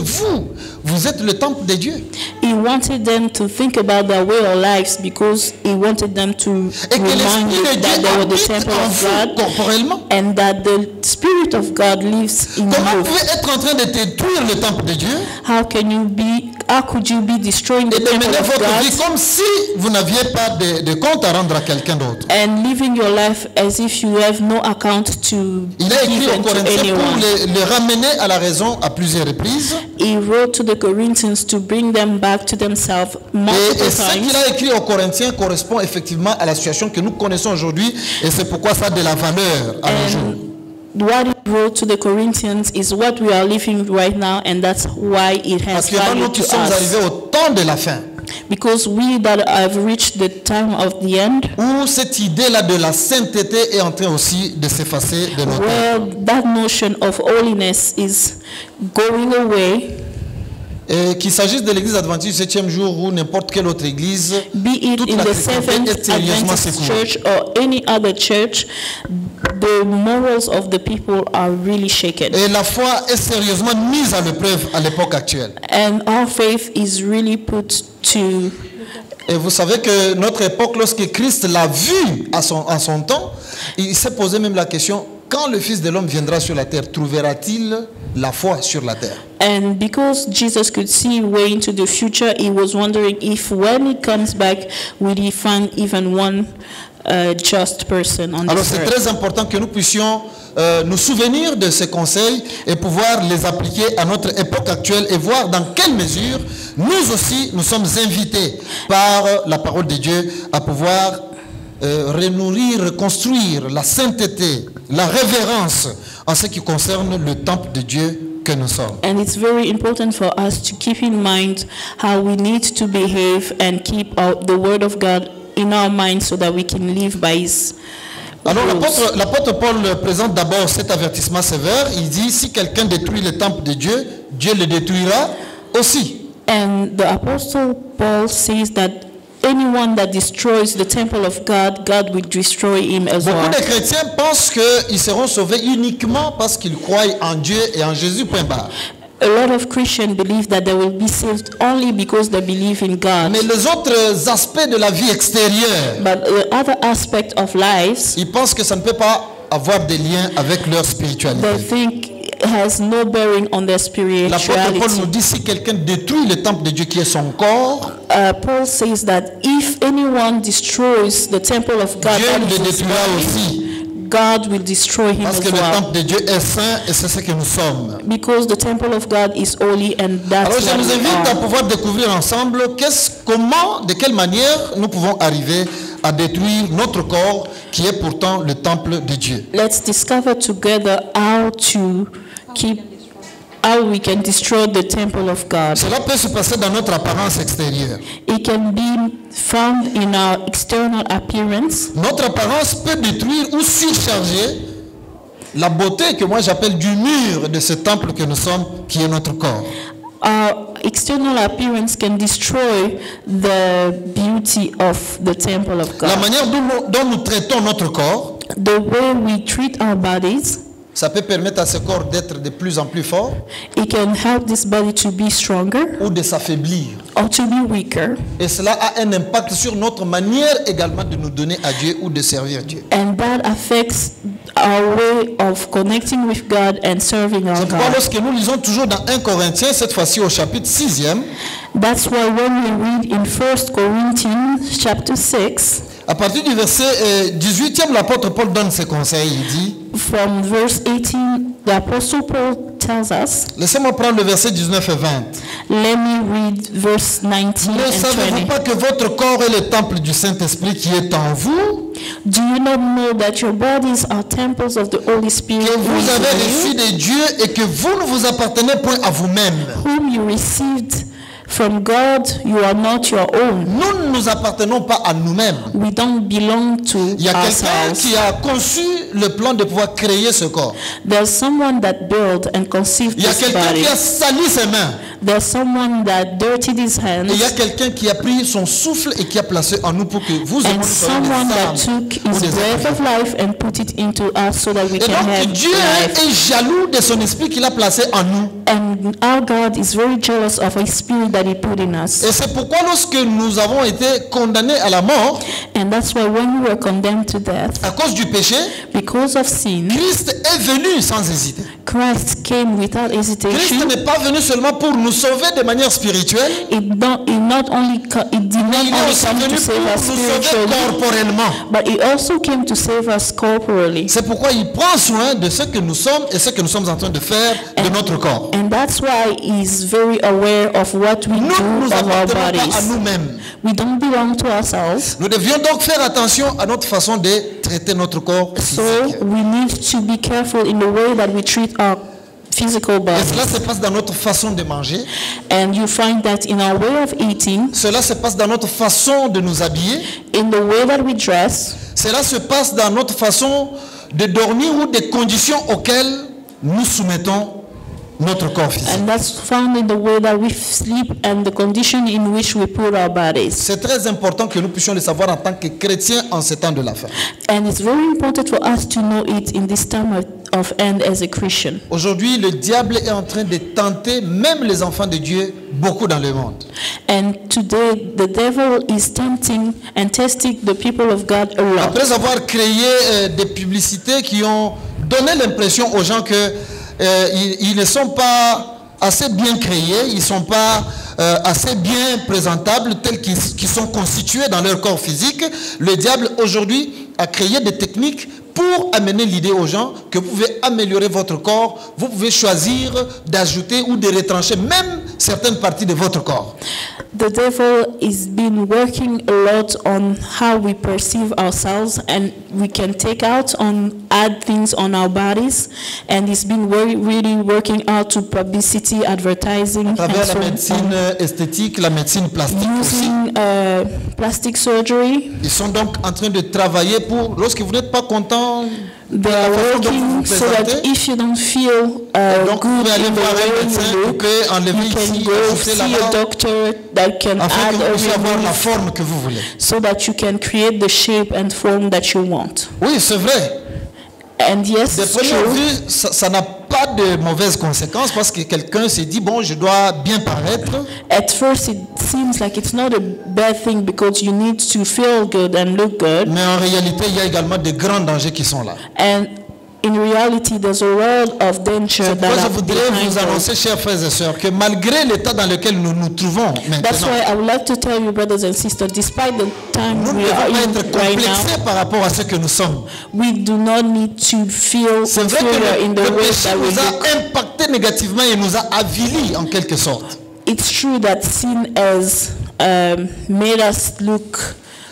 vous êtes le temple de Dieu? He wanted them to think about their way of lives because he wanted them to Et que remind l'Esprit you de Dieu that they were the habite temple en of vous God corporellement. and that the Spirit of God lives in Comment vous you. pouvez être en train de détruire le temple de Dieu How could you be destroying et the de temple mener of votre vie God comme si vous n'aviez pas de compte à rendre à quelqu'un d'autre? and living your life as if you have no account to Il a écrit give aux to Corinthiens pour anyone? les ramener à la raison à plusieurs reprises. He wrote to the Corinthians to bring them back to themselves Et multiple ce qu'il times. a écrit aux Corinthiens correspond effectivement à la situation que nous connaissons aujourd'hui et c'est pourquoi ça a de la valeur à nos jours. And what he wrote to the Corinthians is what we are living right now, and that's why it has Parce que nous value qui to sommes us. arrivés au temps de la fin, Because we that have reached the time of the end, où cette idée-là de la sainteté est en train aussi de s'effacer de nos têtes. where that notion of holiness is going away, Et qu'il s'agisse de l'église adventiste du 7e jour ou n'importe quelle autre église, be it toute in la the chrétienté Seventh est sérieusement Adventist secourue. Church or any other church, the morals of the people are really shaken. Et la foi est sérieusement mise à l'épreuve à l'époque actuelle. And our faith is really put to. Et vous savez que notre époque, lorsque Christ l'a vu à son temps, il s'est posé même la question, quand le Fils de l'homme viendra sur la terre, trouvera-t-il la foi sur la terre? And because Jesus could see way into the future, he was wondering if when he comes back, will he find even one just person on Alors this c'est earth. très important que nous puissions nous souvenir de ces conseils et pouvoir les appliquer à notre époque actuelle et voir dans quelle mesure nous aussi nous sommes invités par la parole de Dieu à pouvoir renourrir, reconstruire la sainteté, la révérence en ce qui concerne le temple de Dieu que nous sommes. And it's very important for us to keep in mind how we need to behave and keep the word of God in our minds so that we can live by his Alors rules. l'apôtre Paul présente d'abord cet avertissement sévère. Il dit, si quelqu'un détruit le temple de Dieu, Dieu le détruira aussi. And the apostle Paul says that anyone that destroys the temple of God, God will destroy him as Beaucoup well. de chrétiens pensent qu'ils seront sauvés uniquement parce qu'ils croient en Dieu et en Jésus, point barre. A lot of Christians believe that they will be saved only because they believe in God. Mais les autres aspects de la vie extérieure, But the other aspect of lives, ils pensent que ça ne peut pas avoir de lien avec leur they spiritualité. think has no bearing on their L'apôtre Paul nous spirituality. dit, si quelqu'un détruit le temple de Dieu qui est son corps, Paul says that if anyone destroys the temple of God, Dieu that le is his détruira body, aussi. God will destroy him Parce as que le well. temple de Dieu est saint et c'est ce que nous sommes. Because the temple of God is holy, and that's Alors je what nous we invite à are. pouvoir découvrir ensemble comment, de quelle manière nous pouvons arriver à détruire notre corps qui est pourtant le temple de Dieu. Let's discover together how we can destroy the temple of God. Cela peut se passer dans notre apparence extérieure. It can be found in our external appearance. Notre apparence peut détruire ou surcharger la beauté que moi j'appelle du mur de ce temple que nous sommes, qui est notre corps. Our external appearance can destroy the beauty of the temple of La God. manière dont nous traitons notre corps, The way we treat our bodies, Ça peut permettre à ce corps d'être de plus en plus fort It can help this body to be stronger ou de s'affaiblir. or to be weaker. Et cela a un impact sur notre manière également de nous donner à Dieu ou de servir Dieu. And that affects our way of connecting with God and serving our C'est pourquoi God. lorsque nous lisons toujours dans 1 Corinthiens, cette fois-ci au chapitre 6e, That's why when we read in 1 Corinthians chapter 6, à partir du verset 18e, l'apôtre Paul donne ses conseils. Il dit, from verse 18, the Apostle Paul tells us, laissez-moi prendre le verset 19 et 20. let me read verse 19 Ne and savez-vous 20. pas que votre corps est le temple du Saint-Esprit qui est en vous, Do you not know that your bodies are temples of the Holy Spirit que who vous is avez in reçu de Dieu et que vous ne vous appartenez point à vous-même? you, whom you received from God? You are not your own. Nous ne nous appartenons pas à nous-mêmes. We don't belong to Il y a quelqu'un ourselves. qui a conçu le plan de pouvoir créer ce corps. There's someone that built and conceived Il y a this quelqu'un body. qui a sali ses mains. There's someone that dirtied his hands. Et il y a quelqu'un qui a pris son souffle et qui a placé en nous pour que vous et moi And nous soyons someone des that âmes took ou his des breath êtres of life and put it into us so that we Et can donc have Dieu life. est jaloux de son esprit qu'il a placé en nous. And our God is very jealous of his spirit that he put in us. Et c'est pourquoi lorsque nous avons été condamnés à la mort And that's why when we were condemned to death à cause du péché, because of sin, Christ est venu sans hésiter. Christ came without Christ hesitation. n'est pas venu seulement pour nous sauver de manière spirituelle, It did not only il est aussi come venu to pour save nous us sauver spiritually, corporellement. but he also came to save us corporally. C'est pourquoi il prend soin de ce que nous sommes et ce que nous sommes en train de faire de notre corps. And that's why he's very aware of what we Nous do ne nous of our appartenons pas à bodies. nous-mêmes. We don't belong to ourselves. Nous devions donc faire attention à notre façon de traiter notre corps So physique. we need to be careful in the way that we treat our physical Et body. cela se passe dans notre façon de manger. And you find that in our way of eating, Cela se passe dans notre façon de nous habiller. in the way that we dress, Cela se passe dans notre façon de dormir ou des conditions auxquelles nous soumettons notre corps physique. and that's found in the way that we sleep and the condition in which we put our bodies. C'est très important que nous puissions le savoir en tant que chrétiens en ces temps de la fin. And it's very important for us to know it in this time of end as a Christian. Aujourd'hui, le diable est en train de tenter même les enfants de Dieu beaucoup dans le monde. And today the devil is tempting and testing the people of God a lot. Après avoir créé des publicités qui ont donné l'impression aux gens que ils ne sont pas assez bien créés, ils ne sont pas assez bien présentables tels qu'ils sont constitués dans leur corps physique, le diable aujourd'hui a créé des techniques pour amener l'idée aux gens que vous pouvez améliorer votre corps, vous pouvez choisir d'ajouter ou de retrancher même certaines parties de votre corps. The devil is been working a lot on how we perceive ourselves, and we can take out on add things on our bodies, and it's been really working out to publicity, advertising, À and travers so la médecine esthétique, la médecine plastique aussi. using plastic surgery. Ils sont donc en train de travailler pour, lorsque vous n'êtes pas content, They la are façon dont vous working vous so that présentez, if you don't feel donc vous good pouvez aller in the voir un way médecin you pour look, que enlever you can ici, go ajouter see a là-bas, doctor that can afin add que vous or puissiez avoir la remove forme que vous voulez. so that you can create the shape and form that you want. Oui, c'est vrai. And yes, De it's première true. vue, ça n'a pas de mauvaises conséquences parce que quelqu'un s'est dit, bon, je dois bien paraître. At first, it seems like it's not a bad thing because you need to feel good and look good. Mais en réalité, il y a également de grands dangers qui sont là. And in reality, there's a world of danger C'est pourquoi that je are voudrais behind vous us. annoncer, chers frères et sœurs, que malgré l'état dans lequel nous nous trouvons That's maintenant, why I would like to tell you, brothers and sisters, despite the time nous ne we devons are pas in être right now, complexés par rapport à ce que nous sommes. we do not need to feel C'est vrai inferior que in le the way péché that we nous a look. impacté négativement et nous a avilis en quelque sorte. It's true that sin has made us look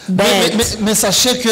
bad. Mais sachez que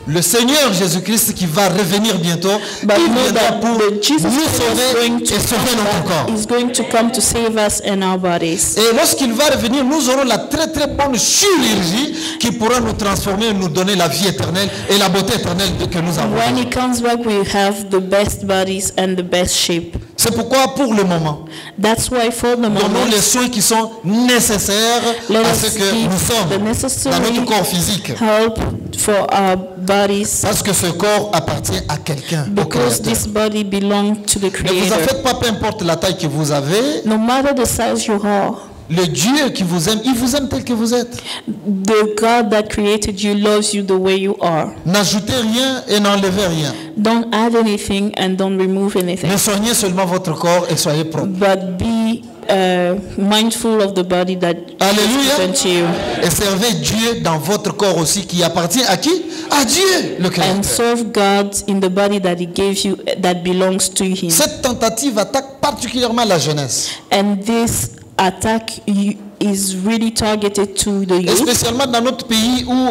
le Seigneur Jésus-Christ qui va revenir bientôt, But il know viendra that pour the Jesus nous Christ is sauver going et to sauver notre corps. is going to come to save us and our bodies. Et lorsqu'il va revenir, nous aurons la très très bonne chirurgie qui pourra nous transformer et nous donner la vie éternelle et la beauté éternelle que nous avons. When he comes back, we have the best bodies and the best shape. C'est pourquoi, pour le moment, That's why for the donnons moment, les soins qui sont nécessaires let à us ce que give nous the sommes dans necessary notre corps physique. help for our bodies, Parce que ce corps appartient à quelqu'un, au because Créateur. this body belongs to the Ne vous en Creator. faites pas, peu importe la taille que vous avez. No matter the size you are, Le Dieu qui vous aime, il vous aime tel que vous êtes. the God that created you loves you the way you are. N'ajoutez rien et n'enlevez rien. Don't add anything and don't remove anything. Ne soignez seulement votre corps et soyez propre. But be mindful of the body that Alléluia. is given to you. Et servez Dieu dans votre corps aussi qui appartient à qui? À Dieu, le And Créateur. serve God in the body that He gave you, that belongs to Him. Cette tentative attaque particulièrement la jeunesse. And this attack is really targeted to the Et youth, spécialement dans notre pays où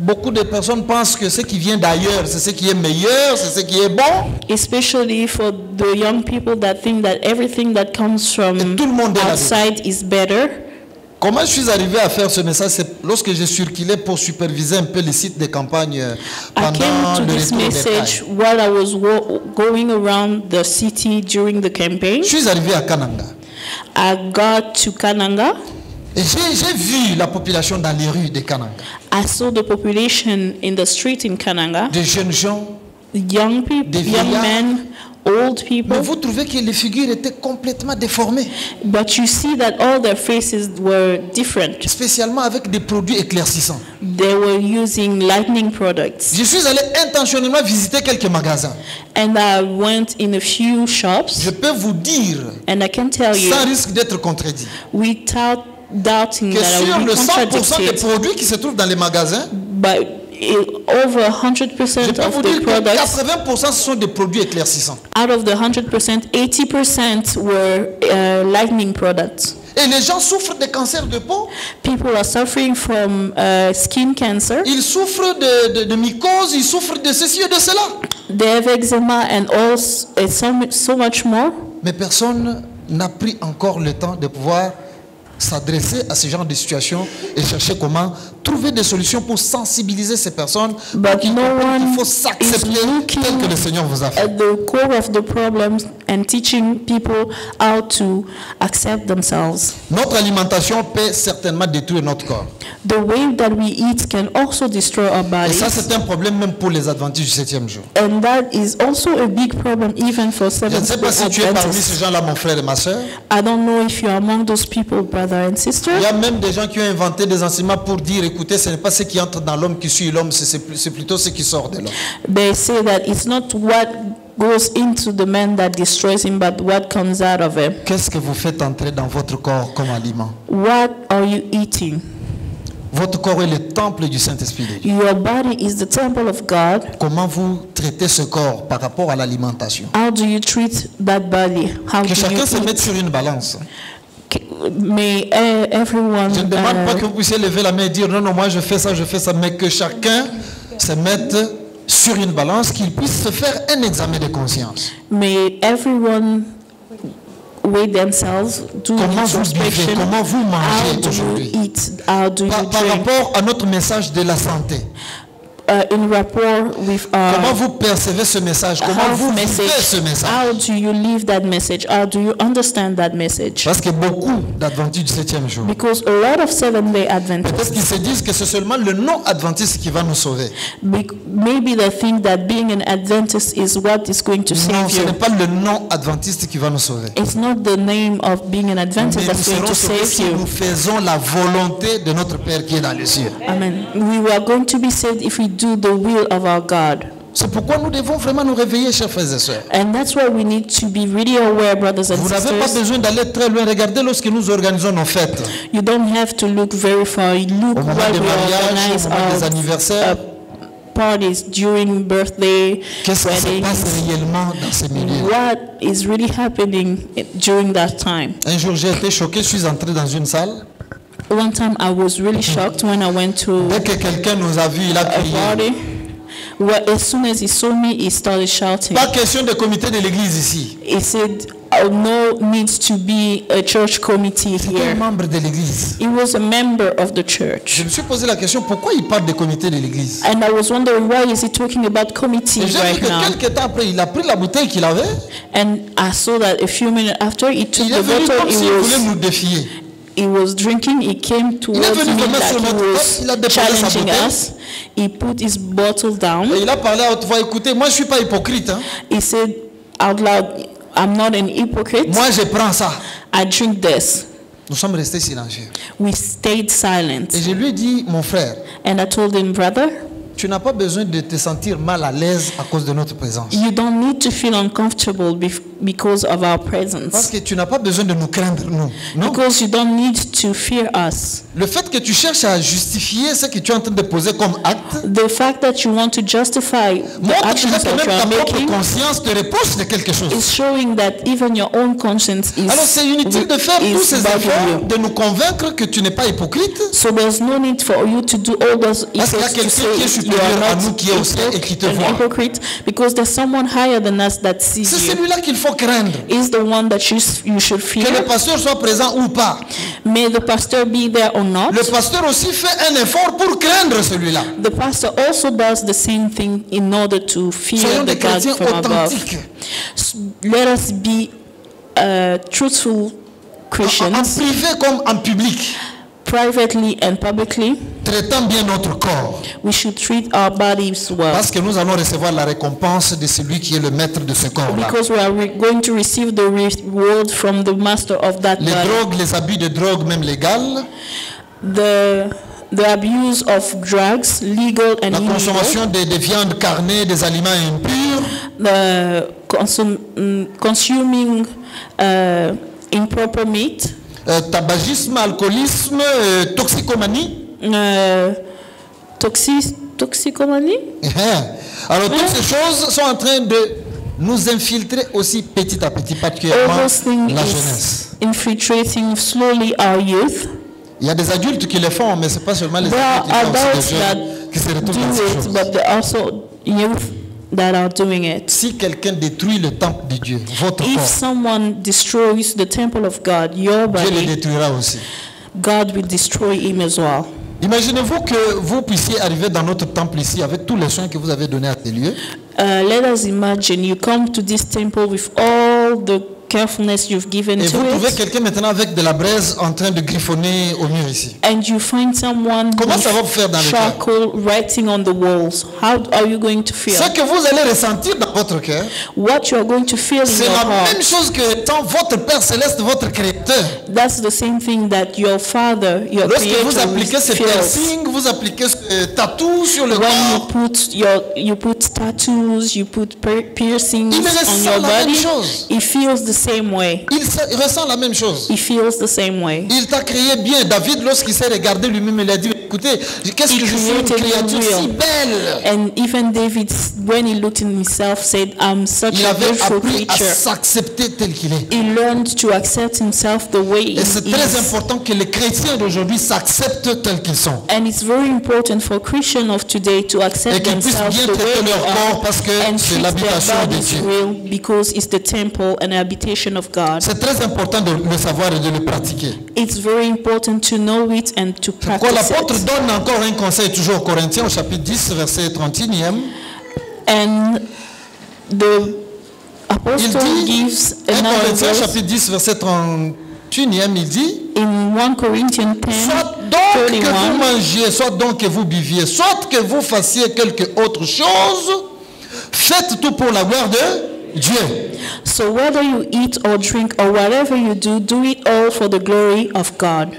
beaucoup de personnes pensent que ce qui vient d'ailleurs, c'est ce qui est meilleur, c'est ce qui est bon. especially for the young people that think that everything that comes from Et tout le monde est là-dedans. outside is better. Comment je suis arrivé à faire ce message? C'est lorsque j'ai circulé pour superviser un peu les sites de campagne I pendant came to le this retour des message Pride. while I was going around the city during the campaign. Je suis arrivé à Kananga. I got to Kananga. Et j'ai vu la population dans les rues de Kananga. I saw the population in the street in Kananga, Des jeunes gens. young people, Des young vieillards. men, old Mais people. vous trouvez que les figures étaient complètement déformées. But you see that all their faces were different. Spécialement avec des produits éclaircissants. They were using lightning products. Je suis allé intentionnellement visiter quelques magasins. And I went in a few shops, Je peux vous dire, and I can tell you, sans risque d'être contredit, without doubting que that I sur will le be 100% des contradicted, produits qui se trouvent dans les magasins, but over 100% je peux of vous the dire que products, 80% ce sont des produits éclaircissants. out of the 100%, 80% were lightning products. Et les gens souffrent de cancer de peau, People are suffering from skin cancer. ils souffrent de mycoses, ils souffrent de ceci et de cela. They have eczema and so much more. Mais personne n'a pris encore le temps de pouvoir s'adresser à ce genre de situation et chercher comment trouver des solutions pour sensibiliser ces personnes pour But qu'ils no comprennent qu'il one faut is s'accepter tel que le Seigneur vous a fait. at the core of the problems and teaching people how to accept themselves. Notre alimentation peut certainement détruire notre corps. The way that we eat can also destroy our Et ça, bodies. c'est un problème même pour les adventistes du 7e jour. And that is also a big problem even for Je ne Seventh sais pas si Day tu es parmi Adventists. ces gens-là, mon frère et ma soeur. I don't know if you're among those people, brother and sister. Il y a même des gens qui ont inventé des enseignements pour dire, écoutez, ce n'est pas ce qui entre dans l'homme qui suit l'homme, c'est plutôt ce qui sort de l'homme. They say that it's not what goes into the man that destroys him, but what comes out of him. Qu'est-ce que vous faites entrer dans votre corps comme aliment? What are you eating? Votre corps est le temple du Saint-Esprit de Dieu. Your body is the temple of God. Comment vous traitez ce corps par rapport à l'alimentation? How do you treat that body? How Que do chacun se you mette sur une balance. May everyone Je ne demande pas que vous puissiez lever la main et dire non, non, moi je fais ça, mais que chacun se mette sur une balance, qu'il puisse se faire un examen de conscience. may everyone weigh themselves, do Comment vous introspection. vivez, comment vous How mangez do aujourd'hui? you eat? How do you Par drink? rapport à notre message de la santé, In rapport with comment vous percevez ce message? Comment health vous vivez ce message. message? How do you live that message? How do you understand that message? Parce que beaucoup d'adventistes du 7e jour, Because a lot of Seventh-day peut-être Adventists qu'ils se disent que c'est seulement le non-adventiste qui va nous sauver. maybe they think that being an Adventist is what is going to Non, save ce n'est you. pas le non-adventiste qui va nous sauver. It's not the name of being an Mais Adventist nous that's going serons to sauvés save si you. nous faisons la volonté de notre Père qui est dans les cieux. Amen. We are going to be saved if we do the will of our God. C'est pourquoi nous devons vraiment nous réveiller, chers frères et sœurs. And that's why we need to be really aware, brothers and Vous n'avez pas sisters. besoin d'aller très loin. Regardez lorsque nous organisons nos fêtes. You don't have to look very far. You look Au moment while des we mariages, organize au moment des our anniversaires. parties during birthday, Qu'est-ce qui se passe weddings. réellement dans ces milieux? What is really happening during that time? Un jour, j'ai été choqué. Je suis entré dans une salle. One time I was really shocked when I went to Dès que quelqu'un nous a vus, il a a crié. party. Well, as soon as he saw me, he started shouting. Pas question de comité de l'église ici. He said, no needs to be a church committee C'était un here. membre de l'église. He was a member of the Je church. me suis posé la question, pourquoi il parle des comités de l'église? And I was wondering, why is he talking about Et committees j'ai vu right que now? quelques temps après, il a pris la bouteille qu'il avait. And I saw that a few minutes after he took Il the est venu bottle, comme s'il voulait nous défier. he was drinking, he came towards venu me vraiment like sur he notre tête, il a was déposé sa challenging bouteille. us. He put his bottle down. Et il a parlé à haute voix, écoutez, moi je ne suis pas hypocrite. Hein. He said out loud, I'm not an hypocrite. Moi je prends ça. I drink this. Nous sommes restés silencieux. We stayed silent. Et je lui ai dit, mon frère, And I told him, brother, tu n'as pas besoin de te sentir mal à l'aise à cause de notre présence. you don't need to feel uncomfortable because of our Parce presence. que tu n'as pas besoin de nous craindre, nous. Non. Because you don't need to fear us. Le fait que tu cherches à justifier ce que tu es en train de poser comme acte, The fact that you want to justify the montre actions déjà que that même you are ta propre making conscience te reproche de quelque chose. is showing that even your own conscience is, Alors c'est inutile de faire tous ces bugging efforts, you. de nous convaincre que tu n'es pas hypocrite. So there's no need for you to do all those Parce qu'il y a efforts to quelqu'un qui est say you supérieur à are nous, not qui est au ciel et qui te an voit. hypocrite, because there's someone higher than us that sees C'est you. celui-là qu'il faut craindre. Is the one that you should Que le fear. pasteur soit présent ou pas. May the pastor be there or not. Le pasteur aussi fait un effort pour craindre celui-là. The pastor also does the same thing in order to fear Soyons the des God chrétiens from above. authentiques. Let us be truthful En Christians, privé comme en public. privately and publicly. Traitant bien notre corps. We should treat our bodies well, Parce que nous allons recevoir la récompense de celui qui est le maître de ce corps-là. because we are going to receive the reward from the master of that Les body. drogues, les abus de drogue, même légales. The abuse of drugs, legal and La illegal. consommation des viandes carnées, des aliments impurs. The consuming improper meat. Tabagisme, alcoolisme, toxicomanie. Toxicomanie. Alors toutes ces choses sont en train de nous infiltrer aussi petit à petit, particulièrement All those things la is jeunesse. infiltrating slowly our youth. Il y a des adultes qui le font, mais ce n'est pas seulement les There are adultes, il y a adults aussi des jeunes qui se that retrouvent dans ces do it, choses. but there are also youth that are doing it. Si quelqu'un détruit le temple de Dieu, votre If corps, someone destroys the temple of God, your Dieu le body, détruira aussi. God will destroy him as well. Imaginez-vous que vous puissiez arriver dans notre temple ici avec tous les soins que vous avez donnés à ces lieux. Let us imagine you come to this temple with all the carefulness you've given Et to vous trouvez it, quelqu'un maintenant avec de la braise en train de griffonner au mur ici. and you find someone Comment ça va vous with faire dans le cœur? charcoal writing on the walls. How are you going to feel? Ce que vous allez ressentir dans votre cœur, What you are going to feel in c'est your la même heart. chose que étant votre Père Céleste, votre Créateur. That's the same thing that your Father, your Lorsque vous Creator, appliquez ces feels. piercings, vous appliquez ce tatou sur le When corps, you put tattoos, you put piercings Il on ressent your la même body, chose. he feels the same way. il ressent la même chose. He feels the same way. Il t'a créé bien. David, lorsqu'il s'est regardé lui-même, il a dit, écoutez, qu'est-ce que je suis une created you créature si real. belle. And even David, when he looked in himself, said, I'm such Il a avait beautiful appris à creature. s'accepter tel qu'il est. He learned to accept himself the way he Et c'est très is. important que les chrétiens d'aujourd'hui s'acceptent tels qu'ils sont. And it's very important for Christians of today to Et accept qu'ils puissent themselves bien the way traiter they leur are corps parce que and c'est treat their l'habitation de bodies Dieu. real because it's the temple and habitation of God. C'est très important de le savoir et de le pratiquer. It's very important to know it and to Quand practice l'apôtre it. donne encore un conseil toujours aux Corinthiens au chapitre 10 verset 31e, And the il apostle dit, gives 1 another Corinthiens verse chapitre 10 verset 31e, il dit, in 1 Corinthians 10, soit donc que vous 31. mangiez, soit donc que vous buviez, soit que vous fassiez quelque autre chose, faites tout pour la gloire de Dieu. So whether you eat or drink or whatever you do, do it all for the glory of God.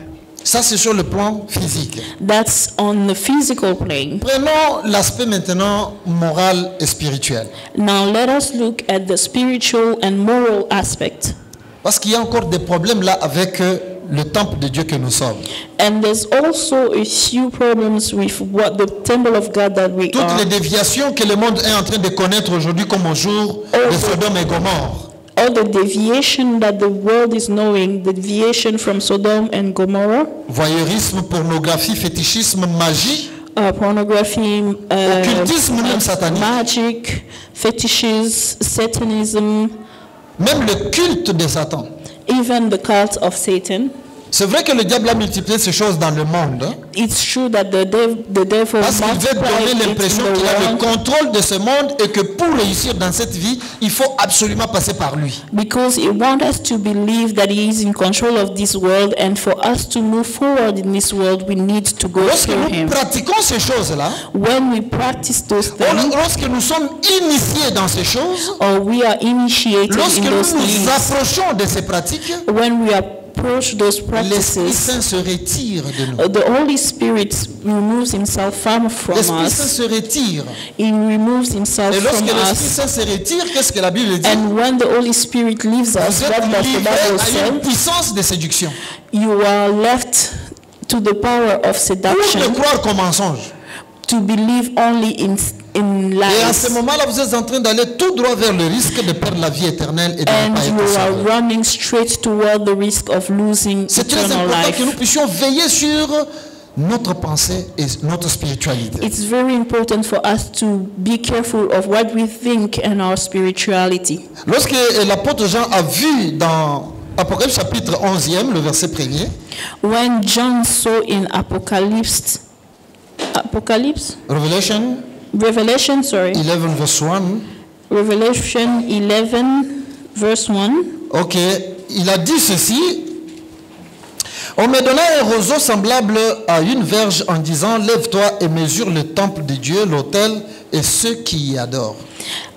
Ça, c'est sur le plan physique. That's on the physical plane. Prenons l'aspect maintenant moral et spirituel. Now let us look at the spiritual and moral aspect. Parce qu'il y a encore des problèmes là avec le temple de Dieu que nous sommes. And there's also a few problems with what the temple of God that we Toutes les are. déviations que le monde est en train de connaître aujourd'hui comme au jour de Sodome et Gomorrhe. All the deviation that the world is knowing, the deviation from Sodom and Gomorrah, Voyeurisme, pornographie, fétichisme, magie, pornography, occultisme même satanique, magic, fetishes, satanism, même le culte de Satan. even the cult of Satan. C'est vrai que le diable a multiplié ces choses dans le monde. Hein? It's true that the devil Parce qu'il veut donner multiplied it l'impression in the qu'il a le world contrôle de ce monde et que pour réussir dans cette vie, il faut absolument passer par lui. because he wants us to believe that he is in control of this world, and for us to move forward in this world, we need to go Lorsque through nous him. pratiquons ces choses-là, When we practice those things, lorsque nous sommes initiés dans ces choses, or we are initiated lorsque in nous those nous things, approchons de ces pratiques, when we approach those l'Esprit practices, Saint se retire de nous. the Holy Spirit removes himself from L'Esprit Saint us. se retire. He removes himself Et lorsque from l'Esprit us. Saint se retire, qu'est-ce que la Bible dit? And when the Holy Spirit leaves us, Vous what êtes does the livrés Bible à une say? puissance de séduction. You are left to the power of Pour seduction, ne croire qu'au mensonge. to believe only in Et à ce lies. moment-là, vous êtes en train d'aller tout droit vers le risque de perdre la vie éternelle et de ne And pas you être are sauvé. running straight toward the risk of losing C'est très eternal important life. que nous puissions veiller sur notre pensée et notre spiritualité. It's very important for us to be careful of what we think and our spirituality. Lorsque l'apôtre Jean a vu dans Apocalypse chapitre 11e, le verset 1er, When John saw in Revelation, 11 verse 1, Revelation 11, verse 1, ok, il a dit ceci. On me donna un roseau semblable à une verge en disant, lève-toi et mesure le temple de Dieu, l'autel et ceux qui y adorent.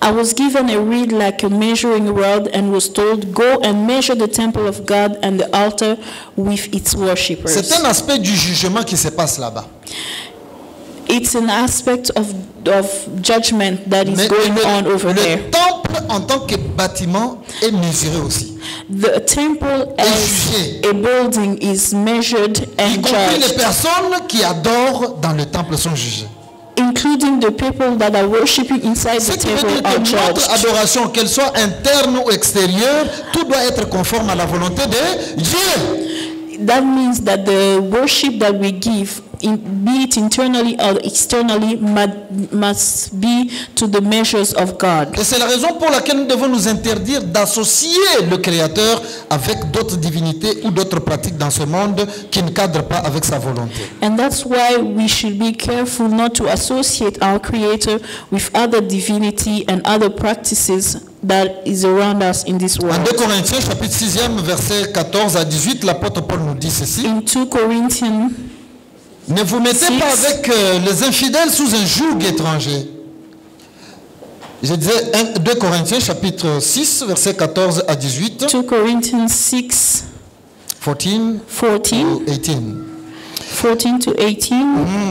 I was given a reed like a measuring rod and was told, go and measure the temple of God and the altar with its worshippers. C'est un aspect du jugement qui se passe là-bas. It's an aspect of judgment that is Mais going on over there. le temple en tant que bâtiment est mesuré aussi. The temple as jugé. a building is measured Y and compris les judged, personnes qui adorent dans le temple sont jugées. including the people that are worshiping inside Ce the qui veut temple dire are que notre judged. adoration, qu'elle soit interne ou extérieure, tout doit être conforme à la volonté de Dieu. That means that the worship that we give, be it internally or externally, must be to the measures of God. Et c'est la raison pour laquelle nous devons nous interdire d'associer le Créateur avec d'autres divinités ou d'autres pratiques dans ce monde qui ne cadrent pas avec sa volonté. And that's why we should be careful not to associate our Creator with other divinity and other practices that is around us in this En world. 2 Corinthiens chapitre 6e verset 14 à 18, l'apôtre Paul nous dit ceci. In 2 Corinthians, Ne vous mettez pas avec les infidèles sous un joug étranger. Je disais 2 Corinthiens chapitre 6 verset 14 à 18. 2 Corinthians 6, 14 14, 18. 14 to 18.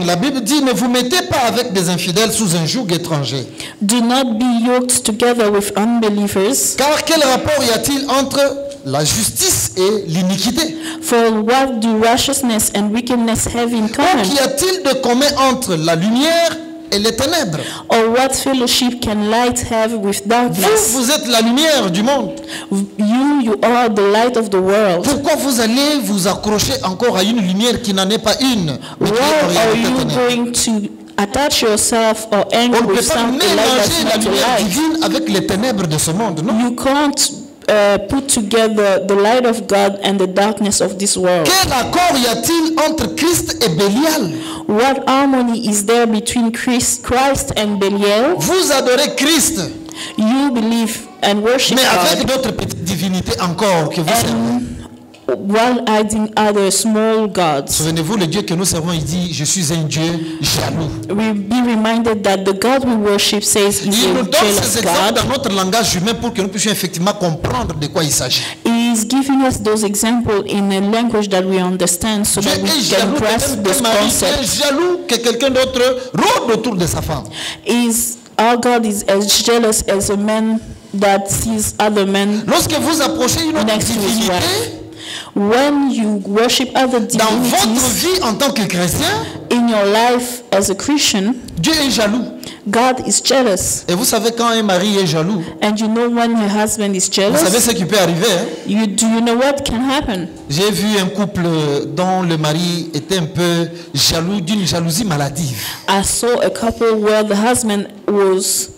La Bible dit, ne vous mettez pas avec des infidèles sous un joug étranger. Do not be yoked together with unbelievers. Car quel rapport y a-t-il entre la justice et l'iniquité? For what do righteousness and wickedness have in common? Qu'y a-t-il de commun entre la lumière et les ténèbres? Or what fellowship can light have with darkness? Vous êtes la lumière du monde. You are the light of the world. Pourquoi vous allez vous accrocher encore à une lumière qui n'en est pas une, mais qui Why est en are réalité you ténèbres? going to attach yourself or On angle ne peut with pas something like mélanger la that's not lumière light? divine avec les ténèbres de ce monde, non? You can't put together the light of God and the darkness of this world. Quel accord y a-t-il entre Christ et Bélial? What harmony is there between Christ and Belial? Vous adorez Christ, You believe and worship mais avec God, d'autres petites divinités encore que vous servez. while adding other small gods. Souvenez-vous, le Dieu que nous servons, il dit, je suis un Dieu jaloux. We be reminded that the God we worship says Il he's nous a donne jealous ces exemples God. dans notre langage humain pour que nous puissions effectivement comprendre de quoi il s'agit. He is giving us those examples in a language that we understand so Dieu that we est can jaloux, grasp this qu'un mari concept. est jaloux que quelqu'un d'autre rôde autour de sa femme. Our God is as jealous as a man that sees other men Lorsque vous approchez une autre next to his divinité, wife. When you worship other dans votre divinities vie en tant que chrétien, in your life as a Christian, Dieu est jaloux. God is jealous. Et vous savez quand un mari est jaloux, And you know when your husband is vous savez jealous, ce qui peut arriver. Hein? do you know what can happen? J'ai vu un couple dont le mari était un peu jaloux, d'une jalousie maladive. I saw a couple where the husband was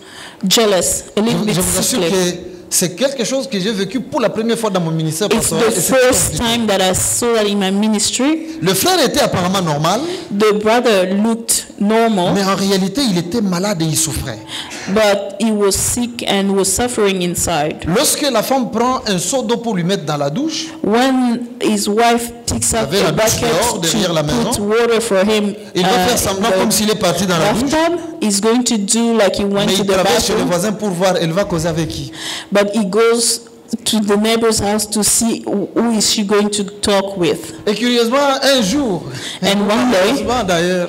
jealous, a little bit Je vous assure sickly. que c'est quelque chose que j'ai vécu pour la première fois dans mon ministère It's pastoral. the et c'est first compliqué. time that I saw that in my ministry. Le frère était apparemment normal, The brother looked normal, mais en réalité, il était malade et il souffrait. but he was sick and was suffering inside. Lorsque la femme prend un seau d'eau pour lui mettre dans la douche, When his wife takes out avait la a douche dehors, bucket derrière la to put maison. water for him il va faire semblant comme s'il est parti dans la douche, bathtub, he's going to do like he went mais to il the traverse chez le bathroom, voisin pour voir, elle va causer avec qui. but he goes to the neighbor's house to see who is she going to talk with. Et curieusement, un jour, And one day, curieusement d'ailleurs,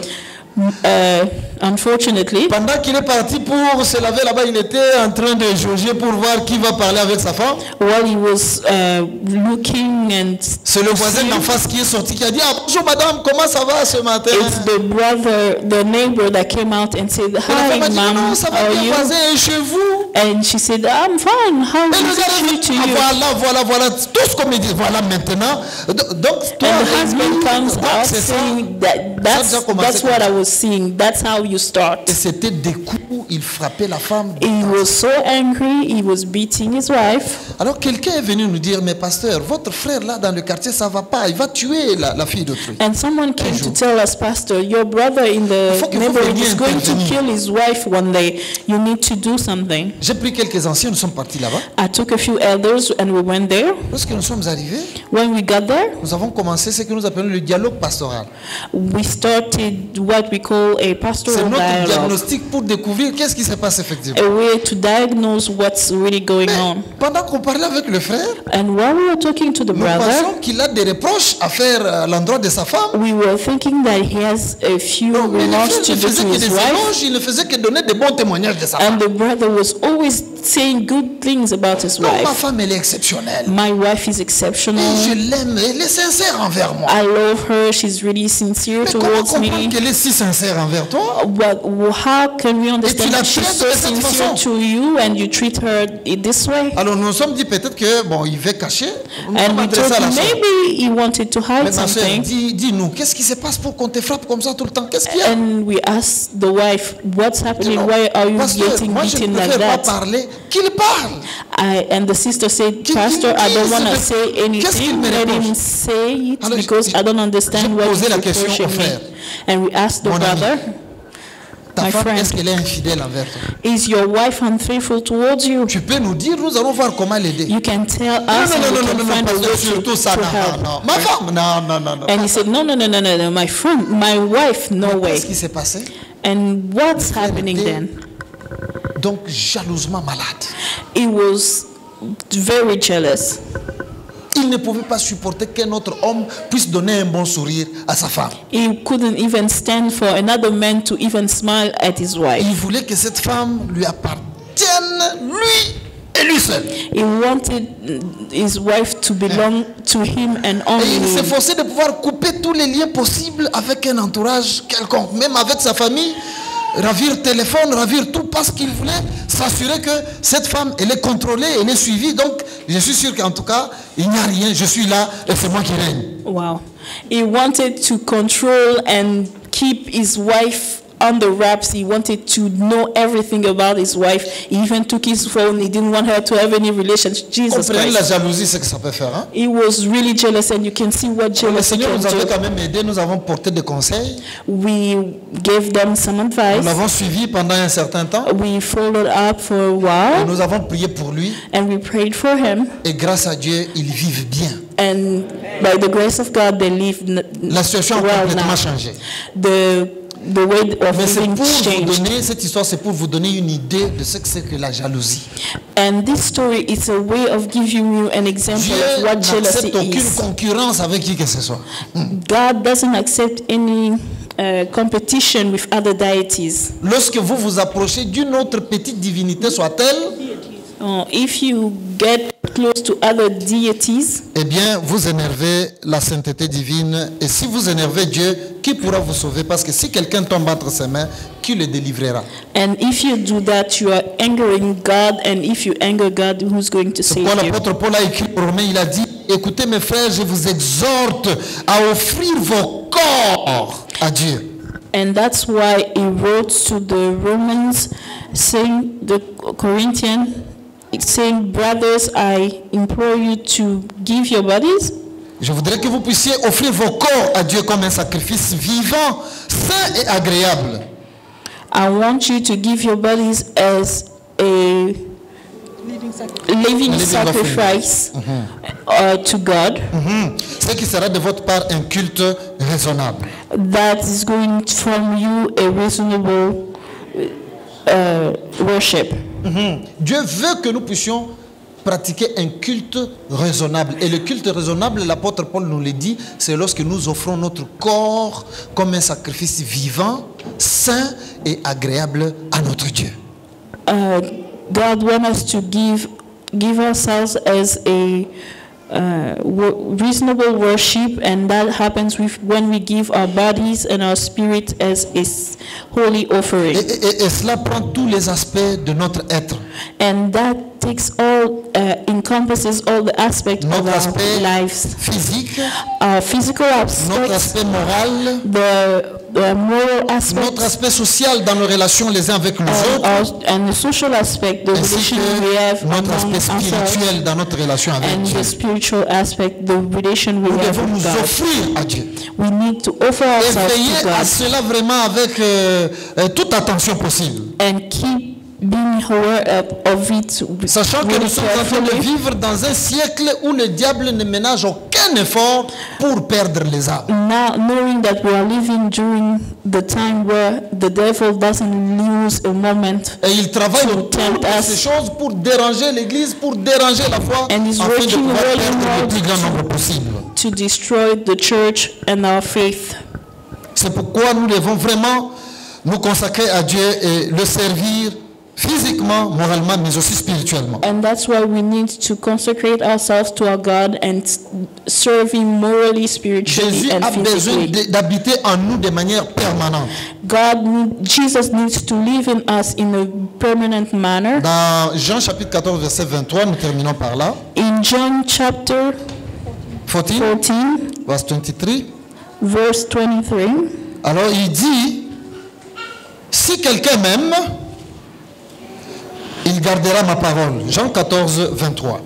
unfortunately, pendant qu'il est parti pour se laver là-bas, il était en train de jauger pour voir qui va parler avec sa femme. while he was looking and C'est le voisin d'en face qui est sorti, qui a dit, ah, bonjour madame, comment ça va ce matin? it's the neighbor that came out and said, Et la femme a "Hi, dit, ma'am, non, ça how va are bien you?" voisin, et chez vous? And she said, "I'm fine. How Et le is gars it dit, to ah, you?" voilà, tout ce qu'on me dit, voilà maintenant. Donc, toi, And the husband comes donc, out c'est ça. saying that's what I was seeing. That's how you start. Et c'était des coups, il frappait la femme. He was so angry. He was beating his wife. Alors quelqu'un est venu nous dire, mais pasteur, votre frère là dans le quartier, ça va pas, il va tuer la fille d'autrui. And someone came to tell us, Pastor, your brother in faut the que vous neighborhood veniez is going to intervenir. kill his wife one day. You need to do something. J'ai pris quelques anciens, nous sommes partis là-bas. I took a few elders and we went there. Lorsque nous sommes arrivés, When we got there, nous avons commencé ce que nous appelons le dialogue pastoral. we started what we call a C'est pastoral notre dialogue, diagnostic pour découvrir qu'est-ce qui se passe effectivement. a way to diagnose what's really going Mais on. pendant qu'on parlait avec le frère, And while we were talking to the nous brother, pensons qu'il a des reproches à faire à l'endroit de sa femme. we were thinking that he has a few Donc, mais le remarks frère to ne do faisait to que his des wife, éloges, il ne faisait que donner des bons témoignages de sa femme. and the brother was always saying good things about his Non, ma wife. femme, elle est exceptionnelle. My wife is Et exceptional. je l'aime, elle est sincère envers moi. I love her. She's really sincere Mais comment towards comprendre me. qu'elle est si sincère envers toi? How can we understand la that she's traites so de cette sincere façon. to you and you treat her this way? Alors nous nous sommes dit peut-être que, bon, il va cacher. Nous nous And sommes we adressés told à la him soeur. maybe he wanted to hide Mais ma soeur, something. dis-nous, qu'est-ce qui se passe pour qu'on te frappe comme ça tout le temps? Qu'est-ce qu'il y a? And we asked the wife, what's happening? Non, Why are you pasteur, getting moi je ne beaten like préfère pas that? parler, qu'il parle. And the sister said, Qu'il- Pastor, I don't want to qu'il- say qu'est-ce qu'il anything. me Let him reproche? say it Alors, because I don't understand j'ai what posé he's la question reproaching au frère. me. And we asked the Mon ami, brother, Ta My femme, friend. est-ce qu'elle est infidèle envers toi? is your wife unfaithful towards you? Tu peux nous dire, nous allons voir comment l'aider. You can tell Non, us and we can find a pasteur, way surtout to ça, help. non. Ma femme, non. And he said, no, my friend, my wife, no way. Qu'est-ce qui s'est passé? And what's happening then? Donc, jalousement malade. He was very jealous. Il ne pouvait pas supporter qu'un autre homme puisse donner un bon sourire à sa femme. He couldn't even stand for another man to even smile at his wife. Il voulait que cette femme lui appartienne, lui et lui seul. He wanted his wife to belong to him and Et only il him. s'efforçait de pouvoir couper tous les liens possibles avec un entourage quelconque, même avec sa famille, ravir téléphone, ravir tout, parce qu'il voulait s'assurer que cette femme, elle est contrôlée, elle est suivie. Donc, je suis sûr qu'en tout cas, il n'y a rien, je suis là et c'est moi qui règne. Wow. He wanted to control and keep his wife on the wraps. He wanted to know everything about his wife. He even took his phone. He didn't want her to have any relationship. Jesus Comprenez la Christ. jalousie, ce que ça peut faire. Hein? He was really jealous, and you can see what Le jealousy Seigneur can nous avait do. quand même aidé, nous avons porté des conseils, We gave them some nous advice. l'avons suivi pendant un certain temps, We followed up for a et while, nous avons prié pour lui, and we prayed for him. et grâce à Dieu, ils vivent bien. And by the grace of God, they live La situation a well complètement now. changé. The way of Mais c'est living pour vous changed. donner, cette histoire, c'est pour vous donner une idée de ce que c'est que la jalousie. And this story is a way of giving you an example Dieu of what jealousy n'accepte aucune is. concurrence avec qui que ce soit. God doesn't accept any competition with other deities. Lorsque vous vous approchez d'une autre petite divinité, soit-elle, If you get close to other deities, eh bien, vous énervez la sainteté divine. Et si vous énervez Dieu, qui pourra vous sauver? Parce que si quelqu'un tombe entre ses mains, qui le délivrera? and if you do that, you are angering God, and if you anger God, who's going to C'est save pourquoi you? l'apôtre Paul a écrit aux Romains, il a dit, écoutez mes frères, je vous exhorte à offrir vos corps à Dieu. And that's why he wrote to the Romans, saying, the Corinthians, saying, brothers, I implore you to give your bodies. Je voudrais que vous puissiez offrir vos corps à Dieu comme un sacrifice vivant, sain et agréable. I want you to give your bodies as a living sacrifice to God. Ce qui sera de votre part un culte raisonnable. That is going from you a reasonable worship. Dieu veut que nous puissions pratiquer un culte raisonnable. Et le culte raisonnable, l'apôtre Paul nous le dit, c'est lorsque nous offrons notre corps comme un sacrifice vivant, sain et agréable à notre Dieu. God wants us to give ourselves as a reasonable worship, and that happens when we give our bodies and our spirit as a holy offering. Et cela prend tous les aspects de notre être. And that takes encompasses all the aspects of our lives. Physique, our physical aspects, notre aspect moral, the moral aspects, notre aspect social dans nos relations les uns avec les autres, and the social aspect, the relation we have notre aspect spirituel dans notre relation avec and Dieu. The spiritual aspect, the relation we Nous have devons with nous God. offrir à Dieu. We need to offer Et ourselves veiller to à God cela vraiment avec toute attention possible. and keep being aware of it. Sachant que nous sommes en train de vivre dans un siècle où le diable ne ménage aucun effort pour perdre les âmes. Now, knowing that we are living during the time where the devil doesn't lose a moment, Et il travaille autour tempt de ces us, choses pour déranger l'Église, pour déranger la foi, And he's afin de working pouvoir really perdre le hard plus grand nombre possible. to destroy the church and our faith. C'est pourquoi nous devons vraiment nous consacrer à Dieu et le servir physiquement, moralement, mais aussi spirituellement. And that's why we need to consecrate ourselves to our God and serve Him morally, spiritually, Jésus and a besoin physically. d'habiter en nous de manière permanente. Jesus needs to live in us in a permanent manner. Dans Jean chapitre 14, verset 23, nous terminons par là. In John chapter 14, 14, verse 23. verse 23, Alors il dit, si quelqu'un m'aime, il gardera ma parole. Jean 14, 23.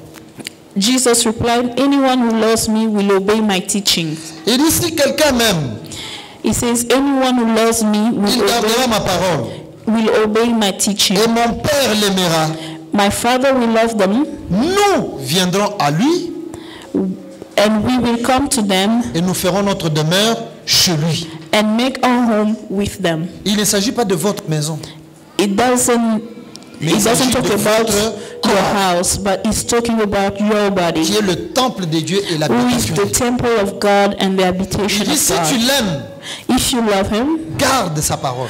Jesus replied, anyone who loves me will obey my teaching. Il dit, si quelqu'un m'aime, He says, anyone who loves me il gardera ma parole. will obey my teaching. Et mon Père l'aimera. My Father will love them, Nous viendrons à lui and we will come to them et nous ferons notre demeure chez lui. and make our home with them. Il ne s'agit pas de votre maison. It doesn't talk about your house, but it's talking about your qui body, est le temple de Dieu et who is l'habitation. the temple of God and the habitation Il dit, of si tu God. l'aimes, If you love Him, garde sa parole.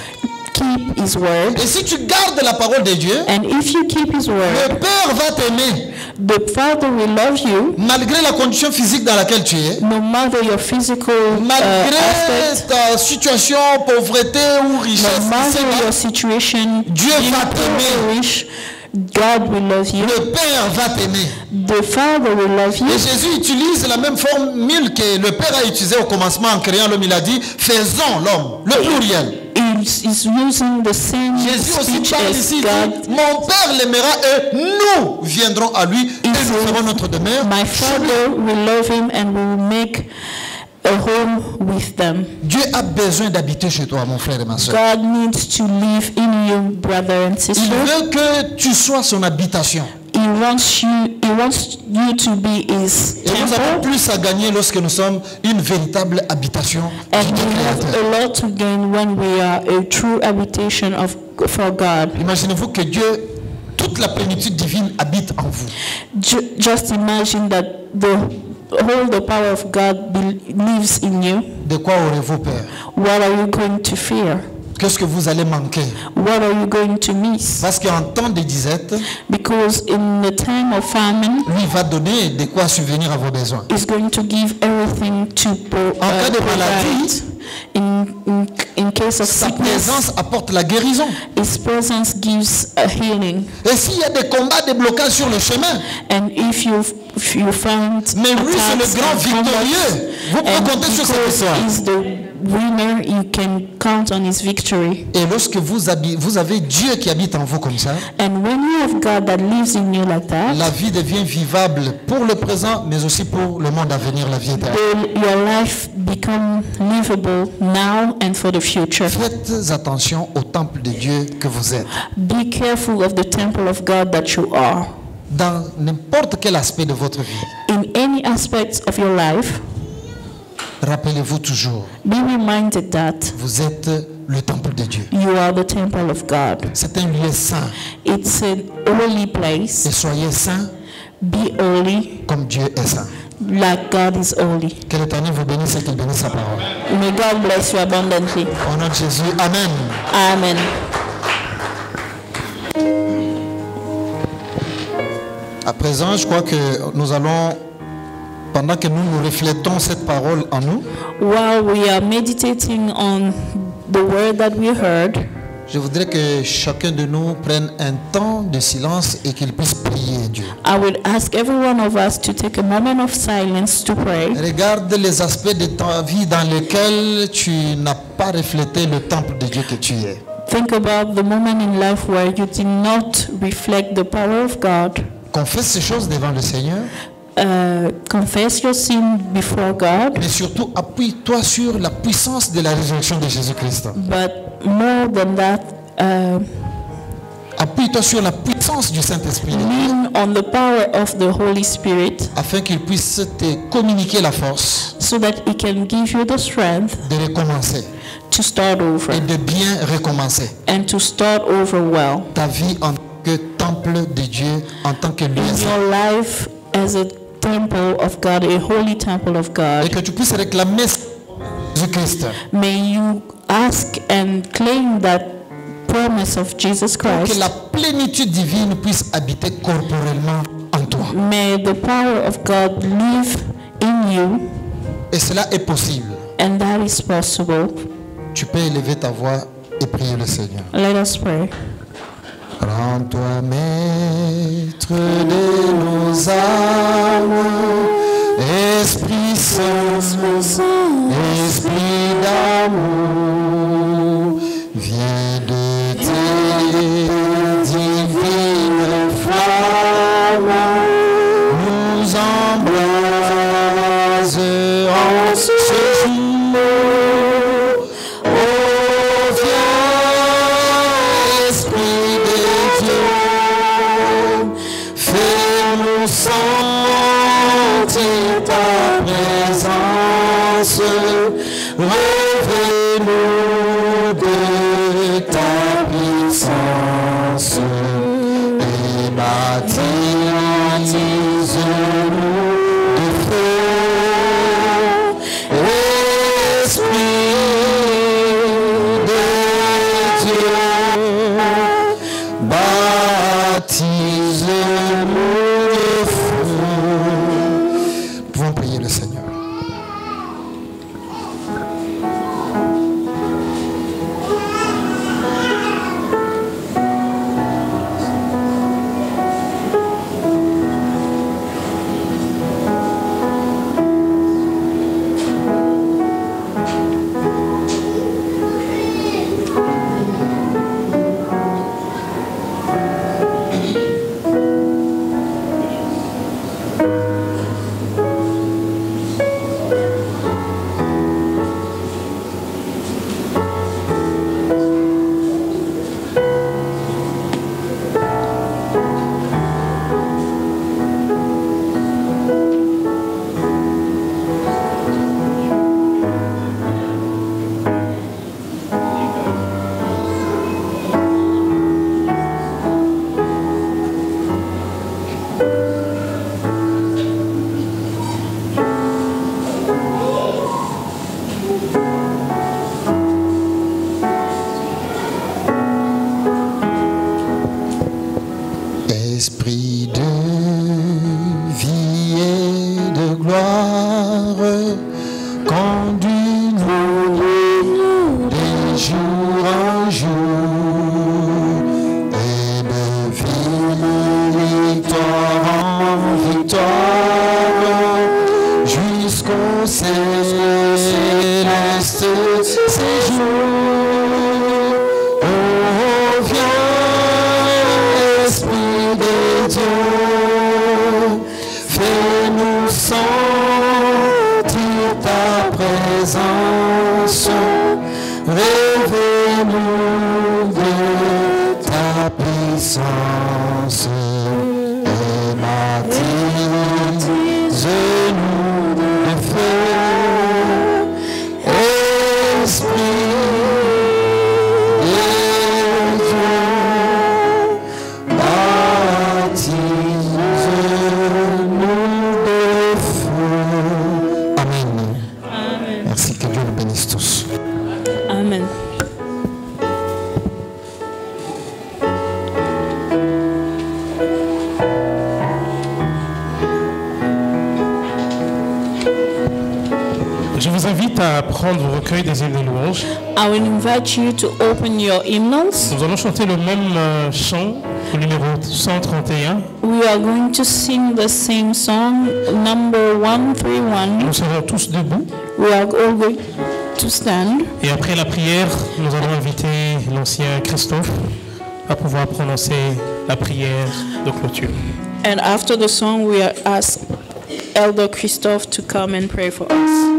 keep His word, Et si tu gardes la parole de Dieu, and if you keep His le word, Père va t'aimer the Father will love you, malgré la condition physique dans laquelle tu es, no matter your physical malgré aspect, ta situation, pauvreté ou richesse. no matter c'est your situation, Dieu being va poor t'aimer. or rich, God will love you. Le Père va t'aimer. The Father will love you. Et Jésus utilise la même formule que le Père a utilisée au commencement en créant l'homme. Il a dit, faisons l'homme, le pluriel. Is using the same Jésus aussi speech parle as ici, il God. dit, mon Père l'aimera et nous viendrons à lui et nous ferons notre demeure. My Father will love him and will make a home with them. Dieu a besoin d'habiter chez toi, mon frère et ma soeur. God needs to live in you, brother and Il sister. veut que tu sois son habitation. He wants you to be His Et nous avons temple, plus à gagner lorsque nous sommes une véritable habitation and du we have Créateur. a lot to gain when we are a true habitation for God. Imaginez-vous que Dieu, toute la plénitude divine habite en vous. Just imagine that the power of God lives in you. De quoi aurez-vous peur? What are you going to fear? Qu'est-ce que vous allez manquer? What are you going to miss? Parce qu'en temps de disette, Because in the time of famine, lui va donner de quoi subvenir à vos besoins. He's going to give everything to cas de provide. maladie, In case of Sa sickness, présence apporte la guérison. His presence gives a healing. Et s'il y a des combats, des blocages sur le chemin, And if you you find Mais lui, c'est le attacks grand and victorieux. Vous pouvez and compter sur cette histoire. because he's the winner, you can count on his victory. Et lorsque vous avez Dieu qui habite en vous comme ça, And when you have God that lives in you like that, la vie devient vivable pour le présent, mais aussi pour le monde à venir, la vie éternelle. your life become livable now and for the future. Faites attention au temple de Dieu que vous êtes. Be careful of the temple of God that you are. Dans n'importe quel aspect de votre vie, In any aspect of your life, rappelez-vous toujours, be reminded that vous êtes le temple de Dieu. you are the temple of God. C'est un lieu saint. It's an holy place. Et soyez saints Be holy comme Dieu est saint. like God is holy. Que l'Éternel vous bénisse et qu'il bénisse sa parole. May God bless you abundantly. Au nom de Jésus, Amen. Amen. À présent, je crois que nous allons, pendant que nous reflétons cette parole en nous, While we are meditating on the word that we heard, je voudrais que chacun de nous prenne un temps de silence et qu'il puisse prier Dieu. I would ask every one of us to take a moment of silence to pray. Regarde les aspects de ta vie dans lesquels tu n'as pas reflété le temple de Dieu que tu es. Think about the moment in life where you did not reflect the power of God. Confesse ces choses devant le Seigneur, Confess your sin before God, mais surtout appuie-toi sur la puissance de la résurrection de Jésus-Christ. but more than that, Appuie-toi sur la puissance du Saint-Esprit de Dieu, lean on the power of the Holy Spirit afin qu'il puisse te communiquer la force so that He can give you the strength de recommencer to start over et de bien recommencer and to start over well ta vie en tant que temple de Dieu, en tant que lieu in saint. your life as a temple of God, a holy temple of Et God. que tu puisses réclamer Jésus-Christ. May you ask and claim that promise of Jesus Pour que Christ. la plénitude divine puisse habiter corporellement en toi. May the power of God live in you, Et cela est possible. and that is possible. Tu peux élever ta voix et prier le Seigneur. Let us pray. Rends-toi maître de nos âmes, Esprit Saint, Esprit d'amour, viens de tes divines flammes, nous embrase en ce jour. Oh, viens, Esprit de Dieu, fais-nous sentir ta présence, revêt-nous de ta puissance et baptise-nous de feu. Esprit de Dieu, baptise-nous de feu. Pouvons prier le Seigneur. Esprit de vie et de gloire, conduis-nous de jour en jour, et de victoire en victoire. à prendre vos recueils des hymnes de louange. I will invite you to open your hymnals. Nous allons chanter le même chant, le numéro 131. We are going to sing the same song, number 131. Nous serons tous debout. We are all going to stand. Et après la prière, nous allons inviter l'ancien Christophe à pouvoir prononcer la prière de clôture. And after the song, we are asked Elder Christophe to come and pray for us.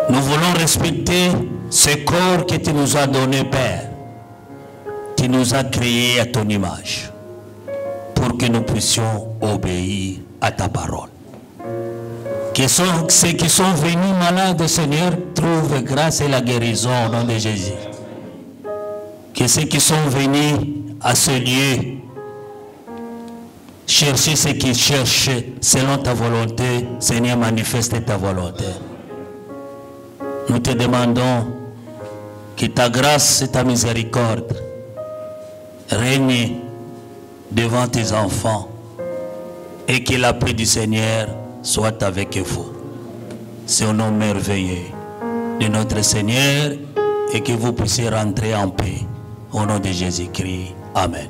Nous voulons respecter ce corps que tu nous as donné, Père. Tu nous as créés à ton image pour que nous puissions obéir à ta parole. Que ceux qui sont venus malades, Seigneur, trouvent grâce et la guérison au nom de Jésus. Que ceux qui sont venus à ce lieu chercher ce qu'ils cherchent selon ta volonté, Seigneur, manifeste ta volonté. Nous te demandons que ta grâce et ta miséricorde règnent devant tes enfants et que la paix du Seigneur soit avec vous. C'est au nom merveilleux de notre Seigneur et que vous puissiez rentrer en paix. Au nom de Jésus-Christ. Amen.